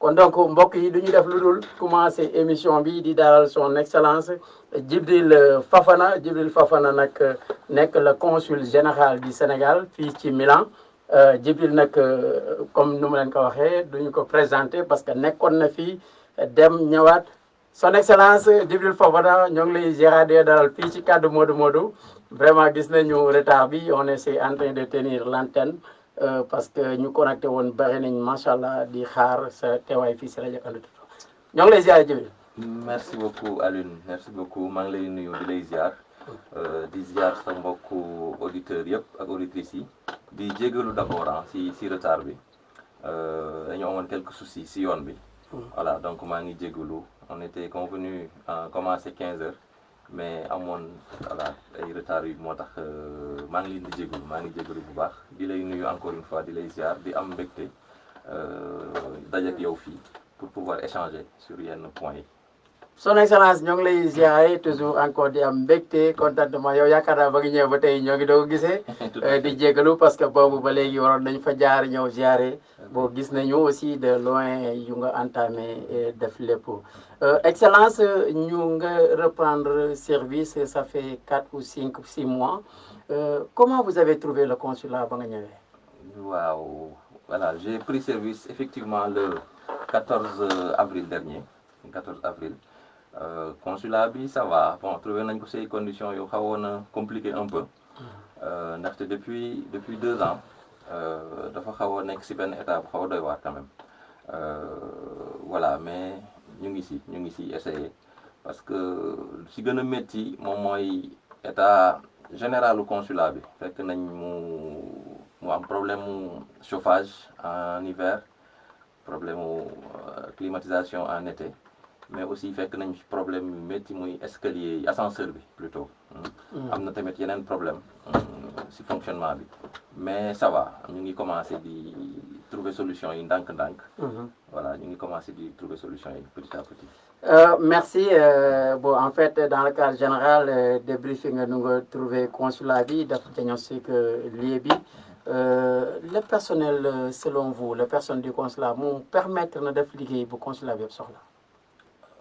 kon donc mbokk yi du ñu def lu dul commencer émission bi di dalal son excellence Djibril Fafana nag nekk le consul général du Sénégal fii ci Milan Djibril nag comme nu mu leen ko waxee duñu ko présenter parce que nekkoon na fii dem ñëwaat son excellence Djibril Fafana ñoo ngi lay ziar di dalal fii ci kaddu Modou Modou vraiment gis nañu retard bi on essaie en train de tenir l'antenne parce que ñu connecté woon bari nañ macha allah di xaar sa teewaay fii si rajo Andu Tutu ñoo ngi lay ziar Djibril. merci beaucoup Alioune merci beaucoup maa ngi lay nuyu di lay ziar di ziar sa mbokku auditeurs yëpp ak auditrices yi di jégalu d'abord si retard bi dañoo amoon quelques soucis si yoon bi. voilà donc maa ngi jégalu on était convenu à commencer 15 heures mais amoon voilà ay retard yi moo tax maa ngi leen di jégalu bu baax di lay nuyu encore une fois di lay ziar di am mbégte dajeek yow fii pour pouvoir échanger sur yenn points yi. son excellence ñoo ngi lay ziare toujours encore di am mbégte contentement yow yaakaar naa ba ngi ñëw ba tey ñoo ngi doog gisee di jégalu parce que boobu ba léegi waroon nañ fa jaar ñëw ziare boo gis nañu aussi de loin yu nga entamé def lépp excellence ñu nga reprendre service ça fait 4 ou 6 mois comment vous avez trouvé le consulat ba nga ñëwee. waaw voilà j'ai pris service effectivement le 14 avril dernier 14 avril. Consulat bi ça va bon trouvé nañ ko ces conditions yu xawoon a compliqué un peu ndaxte depuis 2 ans dafa xaw a nekk si benn état bu xaw a doy waar quand même voilà mais ñu ngi si essayer parce que si gën a métti moom mooy état généralu consulat bi fekk nañ mu am problème mu chauffage en hiver problème mu climatisation en été. mais aussi fekk nañ problème yu métti muy escalier yi ascenseur bi plutôt am na tamit yeneen problème si fonctionnement bi mais ça va ñu ngi commencé di trouver solution yi ndànk-ndànk voilà ñu ngi commencé di trouver solution yi petit à petit merci bon en fait dans le cadre général débriefing nga nu nga trouver consulat bi dafa diagnostic lieu bi le personnel selon vous le personnel du consulat moom permettre na def liggéey bu consulat bi yëpp soxla.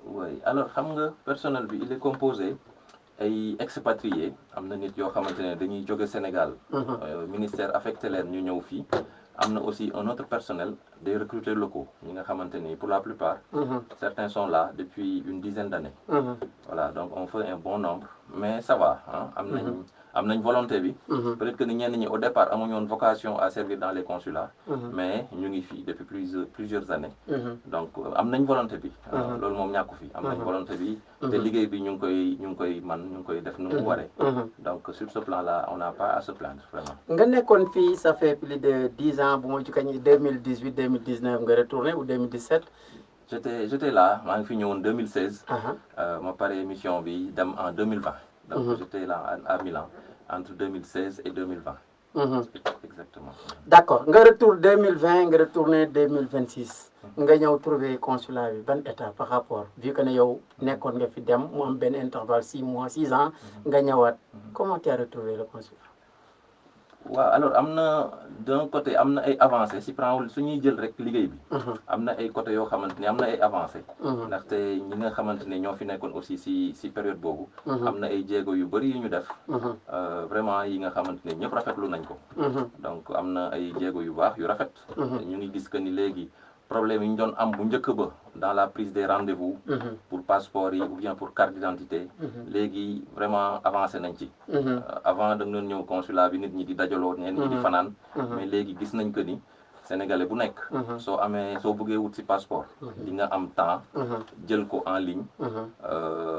oui alors xam nga personnel bi il est composé ay expatriés am na nit yoo xamante ne dañuy jóge Sénégal ministère affecté leen ñu ñëw fii am na aussi un autre personnel des recruteurs locaux ñi nga xamante ni pour la plupart certains sont là depuis une dizaine d'années voilà donc on fait un bon nombre mais ça va am nañ volonté bi peut-être que ni ñenn ñi au départ amuñu woon vocation à servir dans les consulats mais ñu ngi fii depuis plusieurs années donc am nañ volonté bi loolu moom ñàkku fi am nañ volonté bi te liggéey bi ñu ngi koy def nu mu waree donc sur ce plan là on n'a pas à se plaindre vraiment nga nekkoon fii ça fait plus de 10 ans bu ma jukkañ 2018 2019 nga retourné ou 2017 j'étais là maa ngi fi ñëwoon 2016 ma pare mission bi dem en 2020 donc j'étais là à Milan entre 2016 et 2020 exactement d'accord nga retour 2020 nga retourné 2026 nga ñëw trouver consulat bi ban état par rapport vu que ne yow nekkoon nga fi dem mu am benn intervalle 6 mois 6 ans nga ñëwaat comment tu as retrouvé le consulat waaw alors am na d'un côté am na ay avancées si plan su ñuy jël rek liggéey bi am na ay côté yoo xamante ni am na ay avancées ndaxte ñi nga xamante ne ñoo fi nekkoon aussi si période boobu am na ay jéego yu bëri yu ñu def vraiment yi nga xamante ne ñëpp rafetlu nañ ko donc am na ay jéego yu baax yu rafet ñu ngi gis que ni léegi problème yi ñu doon am bu njëkk ba dans la prise des rendez-vous pour passeport yi ou bien pour carte d'identité léegi vraiment avancé nañ ci avant da nga doon ñëw consulat bi nit ñi di dajaloo ñenn ñi di fanaan mais léegi gis nañ que ni sénégalais bu nekk soo bëggee wut si passeport di nga am temps jël ko en ligne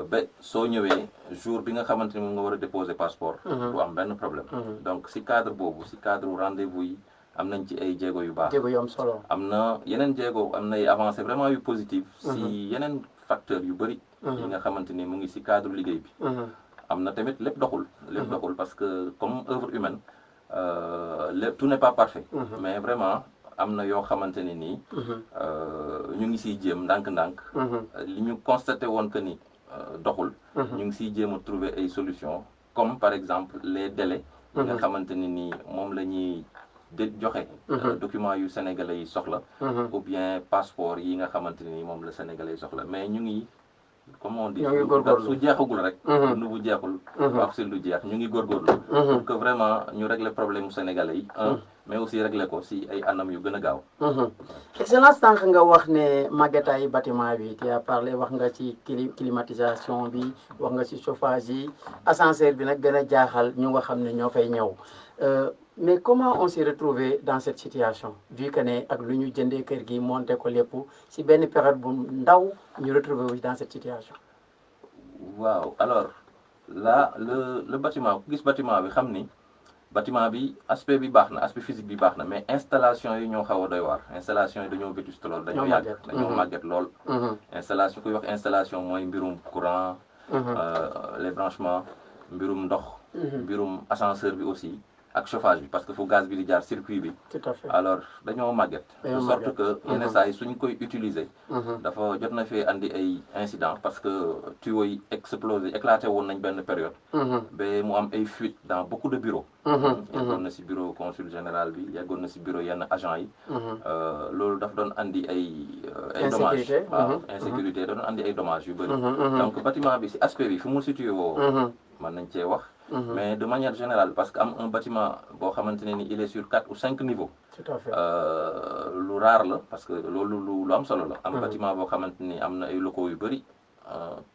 ba soo ñëwee jour bi nga xamante ni moom nga war a déposer passeport du am benn problème donc si cadre boobu si cadre rendez-vous yi am nañ ci ay jéego yu baax jéego yu am solo am na yeneen jéego am na ay avancées vraiment yu positif si yeneen facteurs yu bëri yi nga xamante ni mu ngi si cadre liggéey bi am na tamit lépp doxul parce que comme œuvre humaine lépp tout n'est pas parfait mais vraiment am na yoo xamante ne nii ñu ngi siy jéem ndànk-ndànk li ñu constaté woon que ni doxul ñu ngi siy jéem a trouver ay solutions comme par exemple les délais yi nga xamante ne nii moom la ñuy joxe documents yu sénégalais yi soxla ou bien passeport yi nga xamante ni moom la sénégalais yi soxla mais ñu ngi comme on dit su jeexagul rek nu bu jeexul wax si lu jeex ñu ngi góorgóorlu pour que vraiment ñu régler problème mu sénégalais yi mais aussi régler ko si ay anam yu gën a gaaw excellence tànk nga wax ne màggetaay bâtiment bi tu as parlé wax nga ci climatisation bi wax nga ci chauffage yi ascenseur bi nag gën a jaaxal ñu nga xam ne ñoo fay ñëw mais comment on s'est retrouvé dans cette situation vu que ne ak lu ñu jëndee kër gi monté ko lépp si benn période bu ndaw ñu retrouvé wu dans cette situation. waaw alors là le bâtiment ku gis bâtiment bi xam ni bâtiment bi aspect bi baax na aspect physique bi baax na mais installation yi ñoo xaw a doy waar installation yi dañoo vétuste lool dañoo yàgg dañoo màgget lool installation kuy wax installation mooy mbirum courant les branchements mbirum ndox mbirum ascenseur bi aussi ak chauffage bi parce que fu gaz bi di jaar circuit bi tout à fait alors dañoo màgget de sorte que yenn saa yi suñ koy utiliser dafa jot na fee andi ay incident parce que tuyaux yi explosé éclaté woon nañ benn période ba mu am ay fuite dans beaucoup de bureaux yeggoon na si bureau consul général bi yeggoon na si bureau yenn agent yi loolu daf doon andi ay dommages waaw insécurité da doon andi ay dommages yu bëri donc bâtiment bi si aspect bi fu mu situé woo mën nañ cee wax mais de manière générale parce que am un bâtiment boo xamante ne ni il est sur 4 ou 5 niveaux tout à fait lu rare la parce que loolu lu am solo la am bâtiment boo xamante ni am na ay locaux yu bëri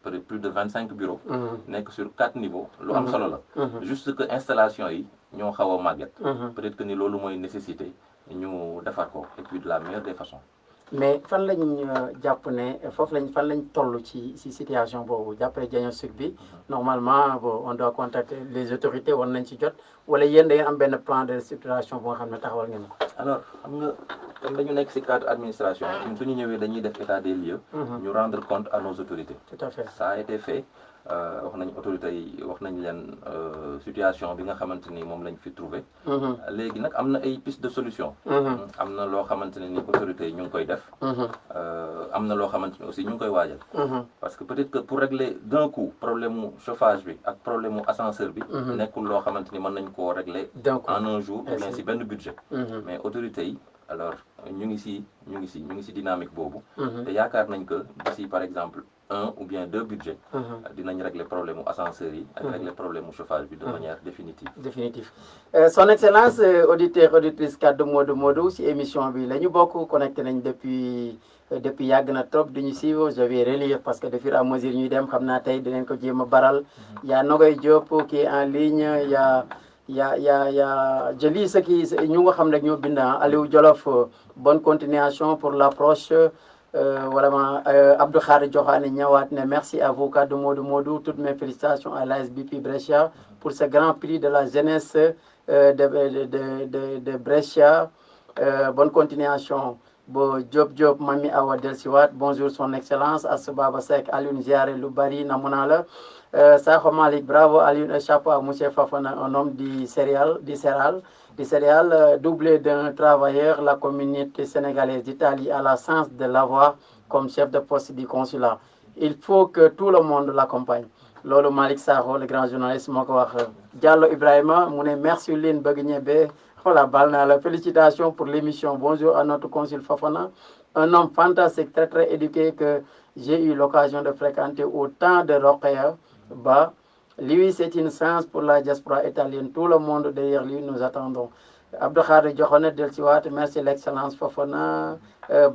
peut-être plus de 25 bureaux nekk sur 4 niveaux lu am solo la juste que installation yi ñoo xaw a màgget peut-être que ni loolu mooy nécessité ñu defar ko et puis de la meilleure des façons mais fan lañ jàpp ne foofu fan lañ toll ci situation boobu jàppale diagnostic bi normalement bon on doit contacter les autorités war nañ ci jot wala yéen da ngeen am benn plan de restructuration bu nga xam ne taxawal ngeen ko. alors xam nga comme dañu nekk ci cadre administration ñun suñu ñëwee dañuy def état des lieux ñu rendre compte à nos autorités. tout à fait ça a été fait wax nañ autorités yi wax nañ leen situation bi nga xamante ni moom lañ fi trouvé léegi nag am na ay piste de solution am na loo xamante ne ni autorités yi ñu ngi koy def am na loo xamante ni aussi ñu ngi koy waajal parce que peut-être que pour régler d'un coup problème mu chauffage bi ak problème mu ascenseur bi nekkul loo xamante ni mën nañ koo régler en un jour mais si benn budget mais autorités yi alors ñu ngi si dynamique boobu te yaakaar nañ que d'ici par exemple 1 ou bien 2 budgets dinañ régler problème mu ascenseur yi ak régler problème mu chauffage bi de manière définitive son excellence auditeur auditrice kaddu Modou Modou si émission bi la ñu bokk connecté nañ depuis yàgg na trop di ñu suivre je vais relire parce que de fur et à mesure ñuy dem xam naa tey dinañ ko jéem a baral y a Nogoy Diop qui est en ligne y a je lis ce qui ñu nga xam ne ñoo bind Aliou Jolof bonne continuation pour l'approche vraiment Abdou Khari Diokhane ñëwaat ne merci à vous kaddu Modou Modou toutes mes félicitations à l'ASBP Brescia pour ce grand prix de la jeunesse de Brescia bonne continuation bo Diop Mami Awa Delsiwat bonjour son excellence Assou Baba Seck Alioune Ziare lu bari namu naa la Sakho Malick bravo Alioune chapeau à monsieur Fafana un homme du céréal doublé d'un travailleur la communauté sénégalaise d'Italie a la chance de l'avoir comme chef de poste du consulat il faut que tout le monde l'accompagne loolu Malick Sakho le grand journaliste moo ko wax Diallo Ibrahima mu ne merci leen bëgg ñebe voilà baal naa la félicitations pour l'émission bonjour à notre consul Fafana un homme fantastique très très éduqué que j'ai eu l'occasion de fréquenter au temps de Rokhaya Ba lui c'est une chance pour la diaspora italienne tout le monde derrière lui nous attendons Abdou Khari Diokhane dellusiwaat merci l'excellence Fafana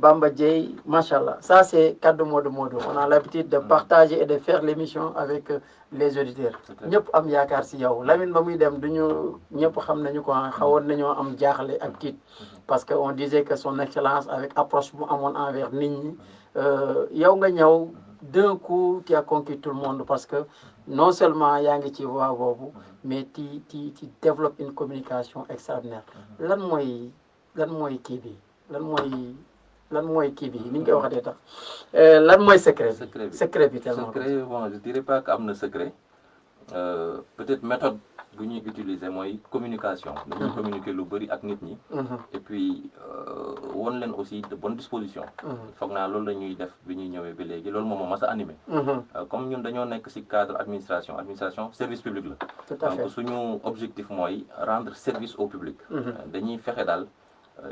Bamba Dieye machallah ça c'est kaddu Modou Modou on a l'habitude de partager et de faire l'émission avec les auditeurs ñëpp am yaakaar si yow Lamine ba muy dem duñu ñëpp xam nañu ko xawoon nañoo am jaaxle ak tiit parce que on disait que son excellence avec approche bu amoon envers nit ñi yow nga ñëw d'un coup tu as conquis tout le monde parce que non seulement yaa ngi ci voie boobu mais tu développes une communication extraordinaire lan mooy kii bi lan mooy kii bi ni ñu koy waxatee tax lan mooy secret bi tellement secret bon je dirais pas que am na secret peut-être méthode bu ñuy utiliser mooy communication. dañuy communiquer lu bëri ak nit ñi. et puis won leen aussi de bonnes dispositions. foog naa loolu la ñuy def bi ñuy ñëwee ba léegi loolu moom moo mas a animé. comme ñun dañoo nekk ci cadre administration service public la. tout à fait donc suñu objectif mooy rendre service au public. dañuy fexe daal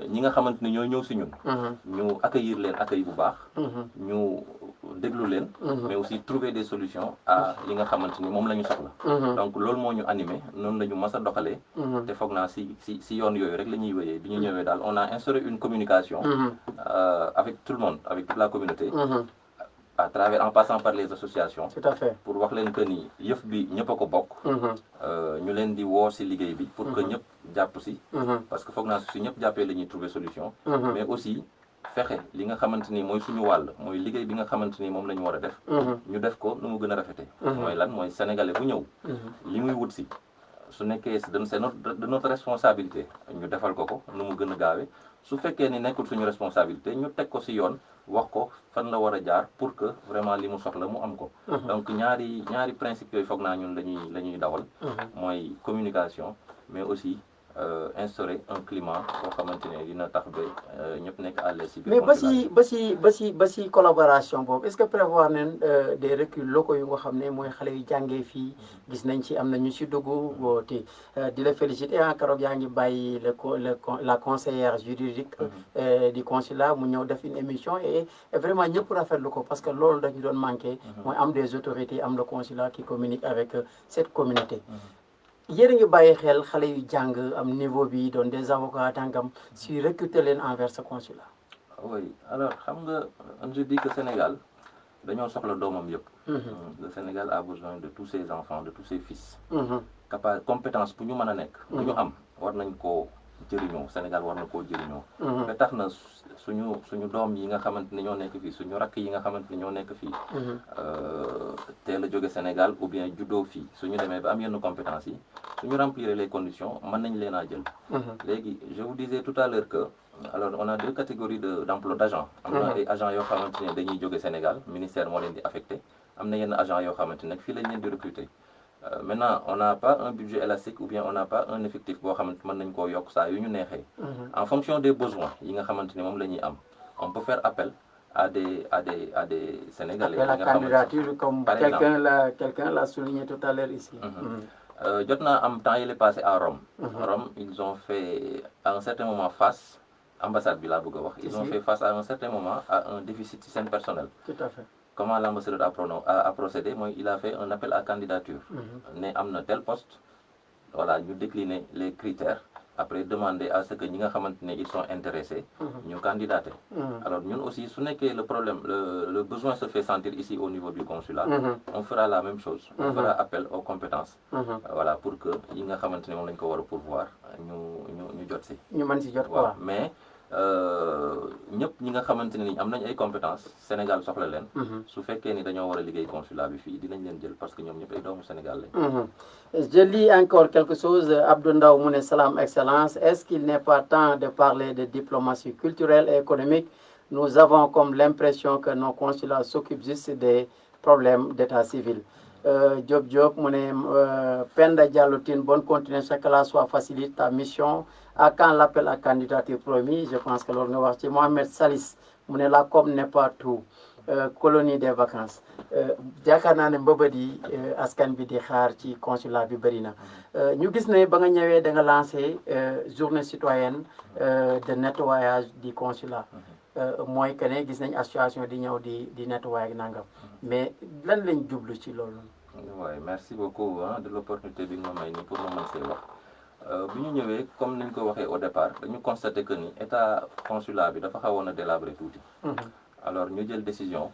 ñi nga xamante ni ñoo ñëw ci ñun. ñu accueillir leen accueil bu baax. ñu déglu leen. mais aussi trouver des solutions à li nga xamante ni moom la ñu soxla. donc loolu moo ñu animé noonu la ñu mas a doxalee. te foog naa ci yoon yooyu rek la ñuy wéyee bi ñu ñëwee daal on a instauré une communication. avec tout le monde avec toute la communauté. à travers en passant par les associations. tout à fait pour wax leen que ni yëf bi ñëpp a ko bokk. ñu leen di woo ci liggéey bi. pour que ñëpp jàpp ci. parce que foog naa si ñëpp jàppee la ñuy trouver solution. mais aussi fexe li nga xamante ni mooy suñu wàll mooy liggéey bi nga xamante ni moom la ñu war a def. ñu def ko nu mu gën a rafetee. mooy lan mooy sénégalais bu ñëw. li muy wut ci su nekkee c'est de notre responsabilité ñu defal ko nu mu gën a gaawee su fekkee ni nekkul suñu responsabilité ñu teg ko ci yoon wax ko fan la war a jaar pour que vraiment li mu soxla mu am ko. donc ñaari principe yooyu foog naa ñun la ñuy dawal. mooy communication mais aussi instaurer un climat boo xamante ne dina tax ba ñëpp nekk à l'aise ci biir. mais ba si collaboration boobu est-ce que prévoir nañ des reculs locaux yu nga xam ne mooy xale yu jàngee fii gis nañ ci am na ñu si dugg te di la féliciter keroog yaa ngi bàyyi la conseillère juridique du consulat mu ñëw def une émission et vraiment ñëpp rafetlu ko parce que loolu dañu doon manqué. mooy am des autorités am le consulat qui communique avec cette communauté. yéen a ngi bàyyi xel xale yu jàng am niveau bi doon des avocats tàngam si recruter leen envers ce consulat. oui alors xam nga je dis que Sénégal dañoo soxla doomam yëpp. le Sénégal a besoin de tous ses enfants de tous ses fils. compétence bu ñu mën a nekk. bu ñu am war nañ koo jëriñoo Sénégal war na koo jëriñoo. ba tax na suñu doom yi nga xamante ni ñoo nekk fii suñu rakk yi nga xamante ni ñoo nekk fii. teel a jóge Sénégal ou bien juddoo fii suñu demee ba am yenn compétences yi suñu remplir les conditions mën nañ leen a jël. léegi je vous disais tout à l'heure que alors on a deux catégories d'emploi d'agents. am na ay agents yoo xamante ne dañuy jóge Sénégal ministère moo leen di affecté am na yenn agents yoo xamante ne fii lañ leen di recruter. Maintenant on n'a pas un budget élastique ou bien on n'a pas un effectif boo xamante mën nañ koo yokk saa yu ñu neexee. en fonction des besoins yi nga xamante ni moom la ñuy am on peut faire appel à des Sénégalais. la candidature comme quelqu'un l'a souligné tout à l'heure ici. jot naa am temps il est passé à Rome. Rome ils ont fait à un certain moment face ambassade bi laa bëgg a wax. ils ont fait face à un certain moment à un déficit ci seen personnel. tout à fait. Comment l'ambassadeur a procédé? Moi, il a fait un appel à candidature. Né amna tel poste, voilà, nous décliner les critères, après demander à ce que nous ils sont intéressés, nous candidater. Alors nous aussi, ce n'est que le problème, le besoin se fait sentir ici au niveau du consulat. On fera la même chose, on fera appel aux compétences, voilà, pour que nous puissions pourvoir, nous jotsi. Voilà. Mais ñëpp ñi nga xamante ne ni am nañ ay compétences Sénégal soxla leen. su fekkee ni dañoo war a liggéey consulat bi fii dinañ leen jël parce que ñoom ñëpp ay doomu Sénégal lañ. Je lis encore quelque chose Abdou Ndaw mu ne Salam Excellence, est-ce qu'il n'est pas temps de parler de diplomatie culturelle et économique? Nous avons comme l'impression que nos consulats s'occupent juste des problèmes d'état civil. Diop mu ne Penda Diallo Tine, bonne continuation, que la soit facilite ta mission. À quand l'appel à candidature promis? Je pense que loolu nga wax ci Mohamed Salis mu ne la com n'est pas tout. Colonie des vacances yaakaar naa ne mbëbët yi askan bi di xaar ci consulat bi bëri na ñu gis ne ba nga ñëwee da nga lancé journée citoyenne de nettoyage du consulat mooy que ne gis nañ association di ñëw di nettoyer ak nangam mais lan lañ jublu ci loolu. oui merci beaucoup de l'opportunité bi nga may ni pour ma mën see wax. bi ñu ñëwee comme niñ ko waxee au départ dañu constaté que ni état consulat bi dafa xawoon a délabré tuuti. alors ñu jël décision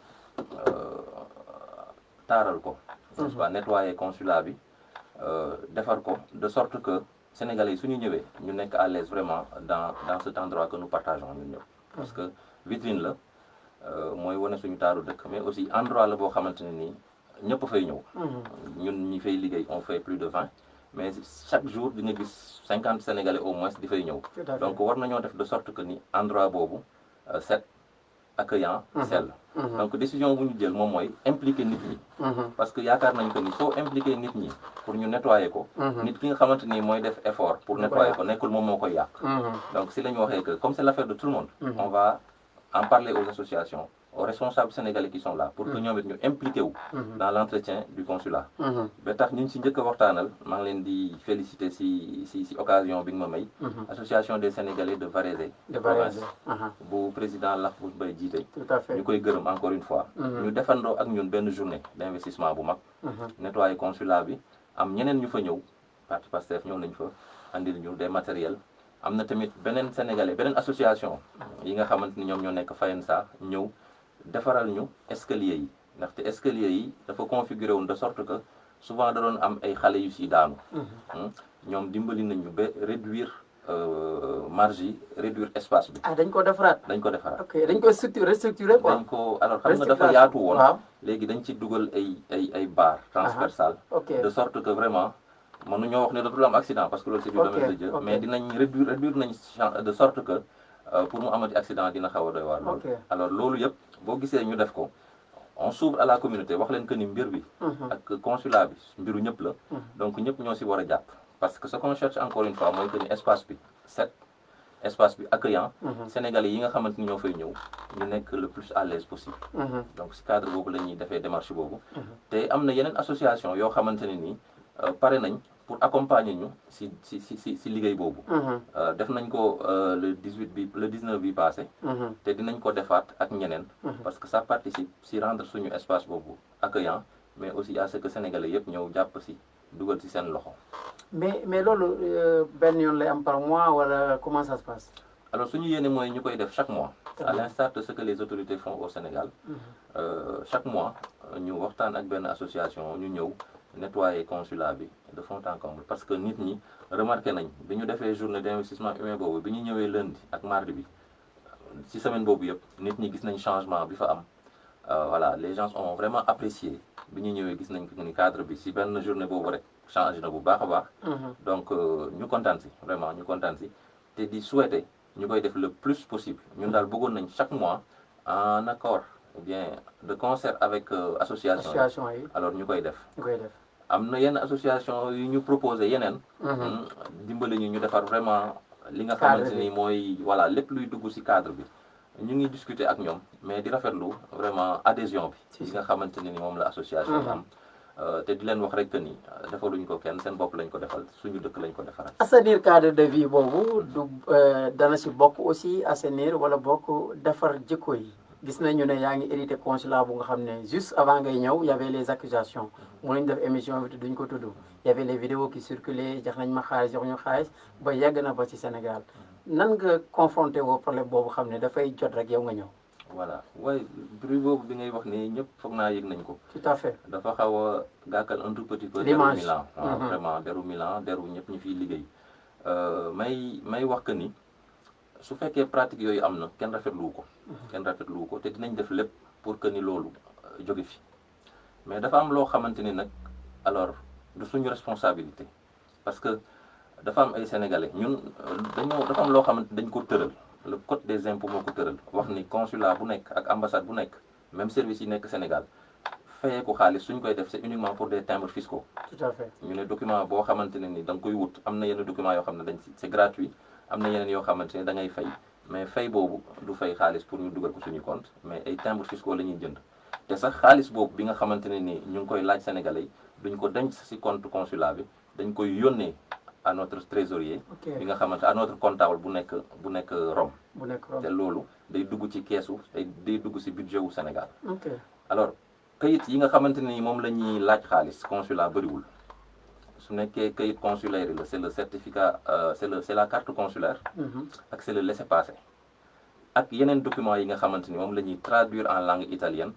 taaral ko. n'est-ce pas nettoyer consulat bi defar ko de sorte que sénégalais yi suñu ñëwee ñu nekk à l'aise vraiment dans cet endroit que nous partageons ñun ñëpp. parce que vitrine la mooy wane suñu taaru dëkk mais aussi endroit la boo xamante ne nii ñëpp fay ñëw. ñun ñi fay liggéey on fait plus de 20. mais chaque jour di nga gis 50 Sénégalais au moins di fay ñëw. donc war nañoo def de sorte que ni endroit boobu set accueillant sell donc décision bu ñu jël moom mooy impliquer nit ñi parce que yaakaar nañ ko ni soo impliquer nit ñi pour ñu nettoyer ko nit ki nga xamante ni mooy def effort pour nettoyer ko nekkul moom moo koy yàq donc si la ñu waxee que comme c'est l'affaire de tout le monde on va en parler aux associations aux responsables sénégalais qui sont là pour que ñoom it ñu impliqué wu dans l'entretien du consulat ba tax ñu si njëkk a waxtaanal maa ngi leen di féliciter si occasion bi nga ma may association des sénégalais de Varese province bu président Lahbou Mbaye jiite ñu koy gërëm encore une fois ñu defandoo ak ñun benn journée d'investissement bu mag nettoyer consulat bi am ñeneen ñu fa ñëw parti Pastef ñëw nañ fa andil ñu des matériels am na tamit beneen sénégalais beneen association yi nga xamante ni ñoom ñoo nekk Fayensa ñëw defaral ñu escalier yi ndaxte escalier yi dafa configuré woon de sorte que souvent da doon am ay xale yu si daanu ñoom dimbali nañ ñu ba réduire marge yi réduire espace bi dañ ko defaraat ok dañ ko restructuré quoi dañ ko alors xam nga dafa yaatu woon léegi dañ ci dugal ay barres transversales de sorte que vraiment mënuñoo wax ne dootul am accident parce que loolu c'est du domaine de Dieu mais dinañ réduire nañ de sorte que pour mu amati accident dina xaw a doy waar loolu alors loolu yëpp boo gisee ñu def ko on s'ouvre à la communauté wax leen que ni mbir bi ak consulat bi mbiru ñëpp la donc ñëpp ñoo si war a jàpp parce que ce qu'on cherche encore une fois mooy que ni espace bi set espace bi accueillant sénégalais yi nga xamante ni ñoo fay ñëw ñu nekk le plus à l'aise possible donc si cadre boobu la ñuy defee démarche boobu te am na yeneen association yoo xamante ne nii pare nañ pour accompagner ñu si liggéey boobu def nañ ko le 19 bi passé te dinañ ko defaat ak ñeneen parce que ça participe si rendre suñu espace boobu accueillant mais aussi à ce que sénégalais yëpp ñëw jàpp si dugal si seen loxo mais loolu benn yoon lay am par mois wala comment ça se passe alors suñu yéene mooy ñu koy def chaque mois à l'instar de ce que les autorités font au Sénégal chaque mois ñu waxtaan ak benn association ñu ñëw nettoyer consulat bi de fond en comble parce que nit ñi remarqué nañ bi ñu defee journée d'investissement humain boobu bi ñu ñëwee lundi ak mardi bi ci semaine boobu yëpp nit ñi gis nañ changement bi fa am voilà les gens ont vraiment apprécié bi ñu ñëwee gis nañ ko ni cadre bi ci benn journée boobu rek changé na bu baax a baax donc ñu kontaan ci vraiment ñu kontaan ci te di souhaiter ñu koy def le plus possible ñun daal bëggoon nañ chaque mois en accord ou bien de concert avec association yi alors ñu koy def am na yenn association yu ñu proposé yeneen dimbali ñu defar vraiment li nga xamante ni mooy voilà lépp luy dugg ci cadre bi ñu ngi discuter ak ñoom mais di rafetlu vraiment adhésion bi li nga xamante ni moom la association am te di leen wax rek que ni defaluñ ko kenn seen bopp lañ ko defal suñu dëkk lañ ko defaral assainir cadre de vie boobu du dana ci bokk aussi assainir wala bokk defar jikko yi gis nañu ne yaa ngi hérité consulat bu nga xam ne juste avant ngay ñëw y avait les accusations mënuñ def émission bi duñ ko tudd y avait les vidéos qui circulaient jox nañ ma xaalis jox ñu xaalis ba yegg na ba ci Sénégal nan nga confronté woo problème boobu xam ne dafay jot rek yow nga ñëw voilà waaye bruit boobu bi ngay wax ni ñëpp foog naa yëg nañ ko tout à fait dafa xaw a gàkkal un tout petit peu deru Milan vraiment deru Milan deru ñëpp ñu fiy liggéey may wax que ni su fekkee pratique yooyu am na kenn rafetlu ko te dinañ def lépp pour que ni loolu jóge fi mais dafa am loo xamante ni nag alors du suñu responsabilité parce que dafa am ay sénégalais ñun dafa am loo xamante dañ ko tëral le code des impôts moo ko tëral wax ni consulat bu nekk ak ambassade bu nekk même service yi nekk Sénégal fayee ko xaalis suñ koy def c'est uniquement pour des timbres fiscaux tout à fait ñu ne document boo xamante ne ni da nga koy wut am na yenn document yoo xam ne c'est gratuit am na yeneen yoo xamante ne da ngay fay mais fay boobu du fay xaalis pour ñu dugal ko suñu compte mais ay timbres fiscaux la ñuy jënd te sax xaalis boobu bi nga xamante ne ni ñu ngi koy laaj sénégalais yi duñ ko denc ci compte consulat bi dañ koy yónnee à notre trésorier bi nga xamante à notre comptable bu nekk Rome te loolu day dugg ci keesu day dugg ci budget wu Sénégal alors kayit yi nga xamante ni moom la ñuy laaj xaalis consulat bëriwul su nekkee kayit consulaire yi la c'est le certificat c'est la carte consulaire ak c'est le laissez-passer ak yeneen documents yi nga xamante ni moom la ñuy traduire en langue italienne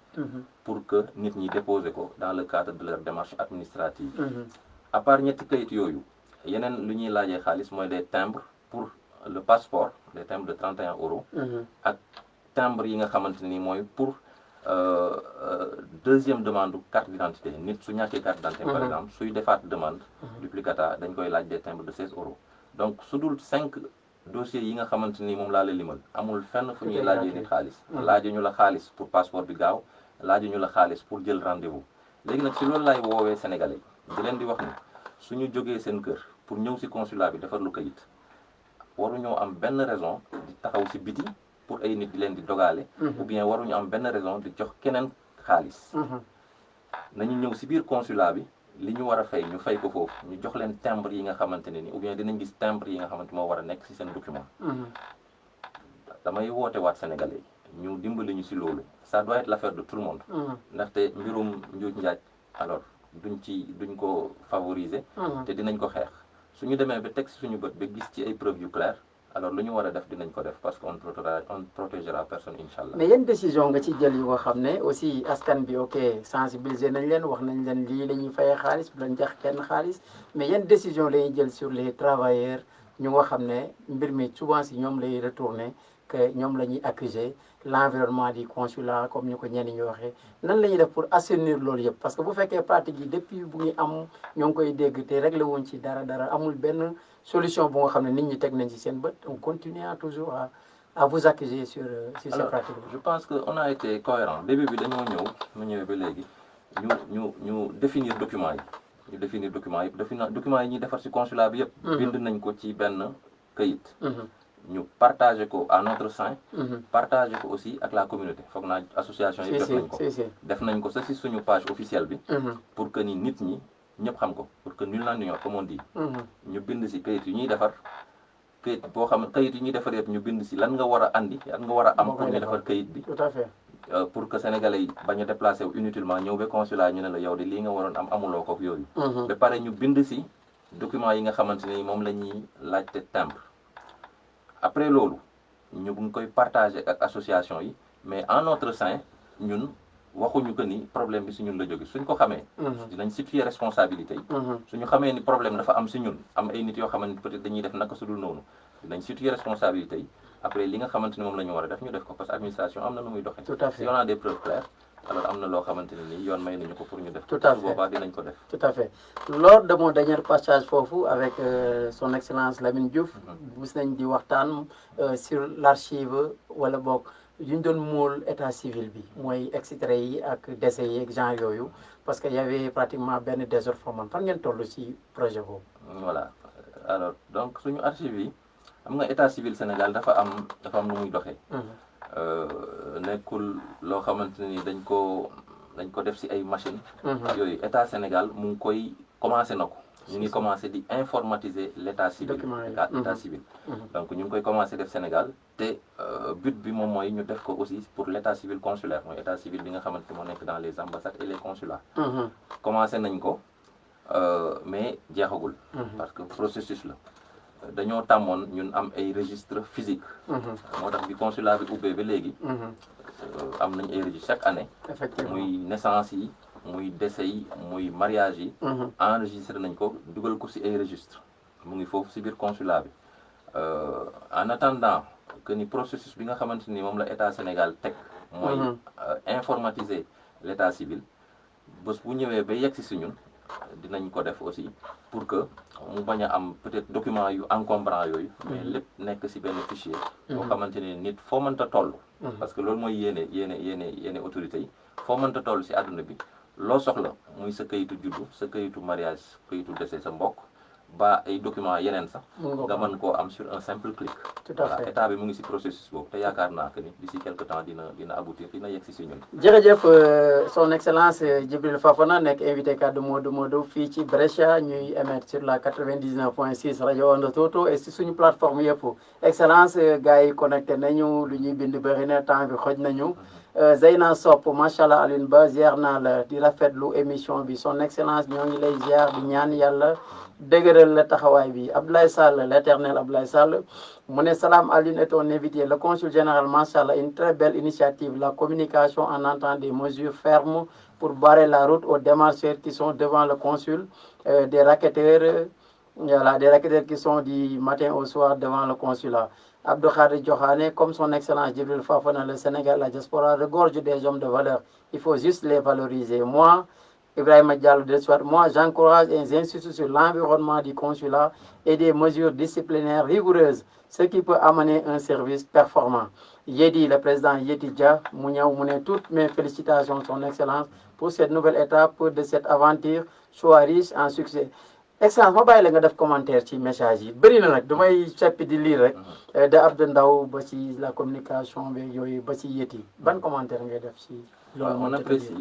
pour que nit ñi déposer ko dans le cadre de leur démarche administrative à part ñetti kayit yooyu yeneen lu ñuy laajee xaalis mooy des timbres pour le passeport des timbres de 31 € ak timbres yi nga xamante ni mooy pour deuxième demande carte d'identité nit su ñàkkee carte d'identité par exemple suy defaat demande duplicata dañ koy laaj des timbres de 16 €. Donc su dul 5 dossier yi nga xamante ni moom laa la limal amul fenn fu ñuy Tout est laajee gratuit. nit xaalis laaju ñu la xaalis pour passeport bi gaaw laaju ñu la xaalis pour jël rendez-vous léegi nag si loolu laay woowee sénégalais di leen di wax ni suñu jógee seen kër pour ñëw si consulat bi defar lu kayit waruñoo am benn raison di taxaw si biti pour ay nit di leen di dogaale ou bien waruñu am benn raison di jox keneen xaalis nañu ñëw si biir consulat bi li ñu war a fay ñu fay ko foofu ñu jox leen timbre yi nga xamante ne ni ou bien dinañ gis timbre yi nga xamante moo war a nekk si seen document damay woote waat sénégalais ñu dimbali ñu si loolu ça doit être l'affaire de tout le monde ndaxte mbirum njuuj njaaj alors duñ ko favoriser te dinañ ko xeex suñu demee ba teg si suñu bët ba gis ci ay preuves yu claires alors lu ñu war a def dinañ ko def parce que on protégera personne incha allah. mais yan décision nga ci jël yu nga xam ne aussi askan bi ok sensibiliser nañ leen wax nañ leen lii la ñuy fayee xaalis bu leen jax kenn xaalis mais yan décision la ñuy jël sur les travailleurs ñu nga xam ne mbir mi souvent si ñoom lay retourner que ñoom la ñuy accuser l'environnement du consulat comme ñu ko ñenn ñu waxee nan la ñuy def pour assainir loolu yëpp parce que bu fekkee pratique yi depuis bu ñu am ñoo ngi koy dégg te réglé wuñ ci dara amul benn solution bu nga xam ne nit ñi teg nañ ci seen bët on continue toujours à vous accuser sur ces pratiques. Je pense que on a été cohérent début bi dañoo ñëw mu ñëwee ba léegi ñu définir documents yi documents yi ñuy defar ci consulat bi yëpp. bind nañ ko ci benn këyit. ñu partagé ko à notre sein. partagé ko aussi ak la communauté foog naa association yi def nañ ko def nañ ko sa si suñu page officielle bi pour que ni nit ñi ñëpp xam ko pour que nul n'en ignore comme on dit ñu bind si kayit yu ñuy defar kayit boo xam kayit yu ñuy defar yëpp ñu bind si lan nga war a andi lan nga war a am pour ñu defar kayit bi tout à fait pour que sénégalais yi bañ a déplacé wu inutilement ñëw ba consulat ñu ne la yow de lii nga waroon am amuloo ko yooyu ba pare ñu bind si documents yi nga xamante ne moom la ñuy laajte timbre après loolu ñu ngi koy partagé ak association yi mais en notre sein ñun waxuñu que ni problème bi si ñun la jóge suñ ko xamee dinañ situer responsabilité yi suñu xamee ni problème dafa am si ñun am ay nit yoo xamante ni peut-être dañuy def naka su dul noonu dinañ situer responsabilité yi après li nga xamante ni moom la ñu war a def ñu def ko parce que administration am na nu muy doxee tout à fait si on a des preuves claires alors am na loo xamante ne nii yoon may nañu ko pour ñu def tout à fait su boobaa dinañ ko def tout à fait lors de mon dernier passage foofu avec son excellence Lamine Diouf gis nañ di waxtaan sur l'archive wala boog yu ñu doon móol état civil bi mooy extrait yi ak décès yi ak genre yooyu parce que y avait pratiquement benn désordre formal fan ngeen toll ci projet boobu voilà alors donc suñu archive yi xam nga état civil Sénégal dafa am nu muy doxee nekkul loo xamante ni dañ ko def ci ay machine yooyu état Sénégal mu ngi koy commencé na ko ñu ngi commencé di informatiser l'état civil état civil donc ñu ngi koy commencé def Sénégal te but bi moom mooy ñu def ko aussi pour l'état civil consulaire mooy état civil bi nga xamante moo nekk dans les ambassades et les consulats commencé nañ ko mais jeexagul parce que processus la dañoo tàmmoon ñun am ay registre physique moo tax bi consulat bi ubbee ba léegi am nañ ay registre chaque année muy naissance yi muy décès yi muy mariage yi enregistré nañ ko dugal ko ci ay registre mu ngi foofu ci biir consulat bi en attendant que ni processus bi nga xamante ni moom la état Sénégal teg mooy informatiser l'état civil bés bu ñëwee ba yegg ci ñun dinañ ko def aussi pour que mu bañ a am peut-être document yu encombrant yooyu mais lépp nekk ci benn fichier boo xamante ni nit foo mënta toll parce que loolu mooy yéene autorités yi foo mënta toll ci àdduna bi loo soxla muy sa kayitu juddu sa kayitu mariage kayitu décès sa mbokk ba ay documents yeneen sax nga mën koo am sur un simple clic voilà état bi mu ngi ci processus boobu te yaakaar naa que ni d'ici quelque temps dina aboutir dina yegg ci ñun jërëjëf son excellence Djibril Fafana nekk invité kaddu Modou fii ci Brescia ñuy émettre sur la 99.6 rajo Onda Toto et si suñu plateforme yëpp excellence gars yi connecté nañu lu ñuy bind bëri na temps bi xoj nañu Zeyna Sopp macha allah Alioune Ba ziar naa la di rafetlu émission bi son excellence ñoo ngi lay ziar di ñaan yàlla dëgëral la taxawaay bi Abdoulaye Sall l'éternel Abdoulaye Sall mu ne Salam Alioune est ton invité le consul général macha allah une très belle initiative la communication en entend des mesures fermes pour barrer la route aux démarcheurs qui sont devant le consul des racketteurs qui sont du matin au soir devant le consulat. Abdou Khadir Diokhane, comme son excellence Djibril Fafana, le Sénégal, la diaspora regorge des hommes de valeur. Il faut juste les valoriser. Moi, Ibrahima Diallo de Soir, moi j'encourage et j'insiste sur l'environnement du consulat et des mesures disciplinaires rigoureuses ce qui peut amener un service performant. Yedi, le président Yedi Dia, toutes mes félicitations, son excellence, pour cette nouvelle étape de cette aventure soit riche en succès. Excellence, ma bàyyi la nga def commentaire ci message yi bëri na nag damay seppi di lire rek de Abdou Ndaw ba ci la communication beeg yooyu ba ci Yeti ban commentaire ngay def ci loolu.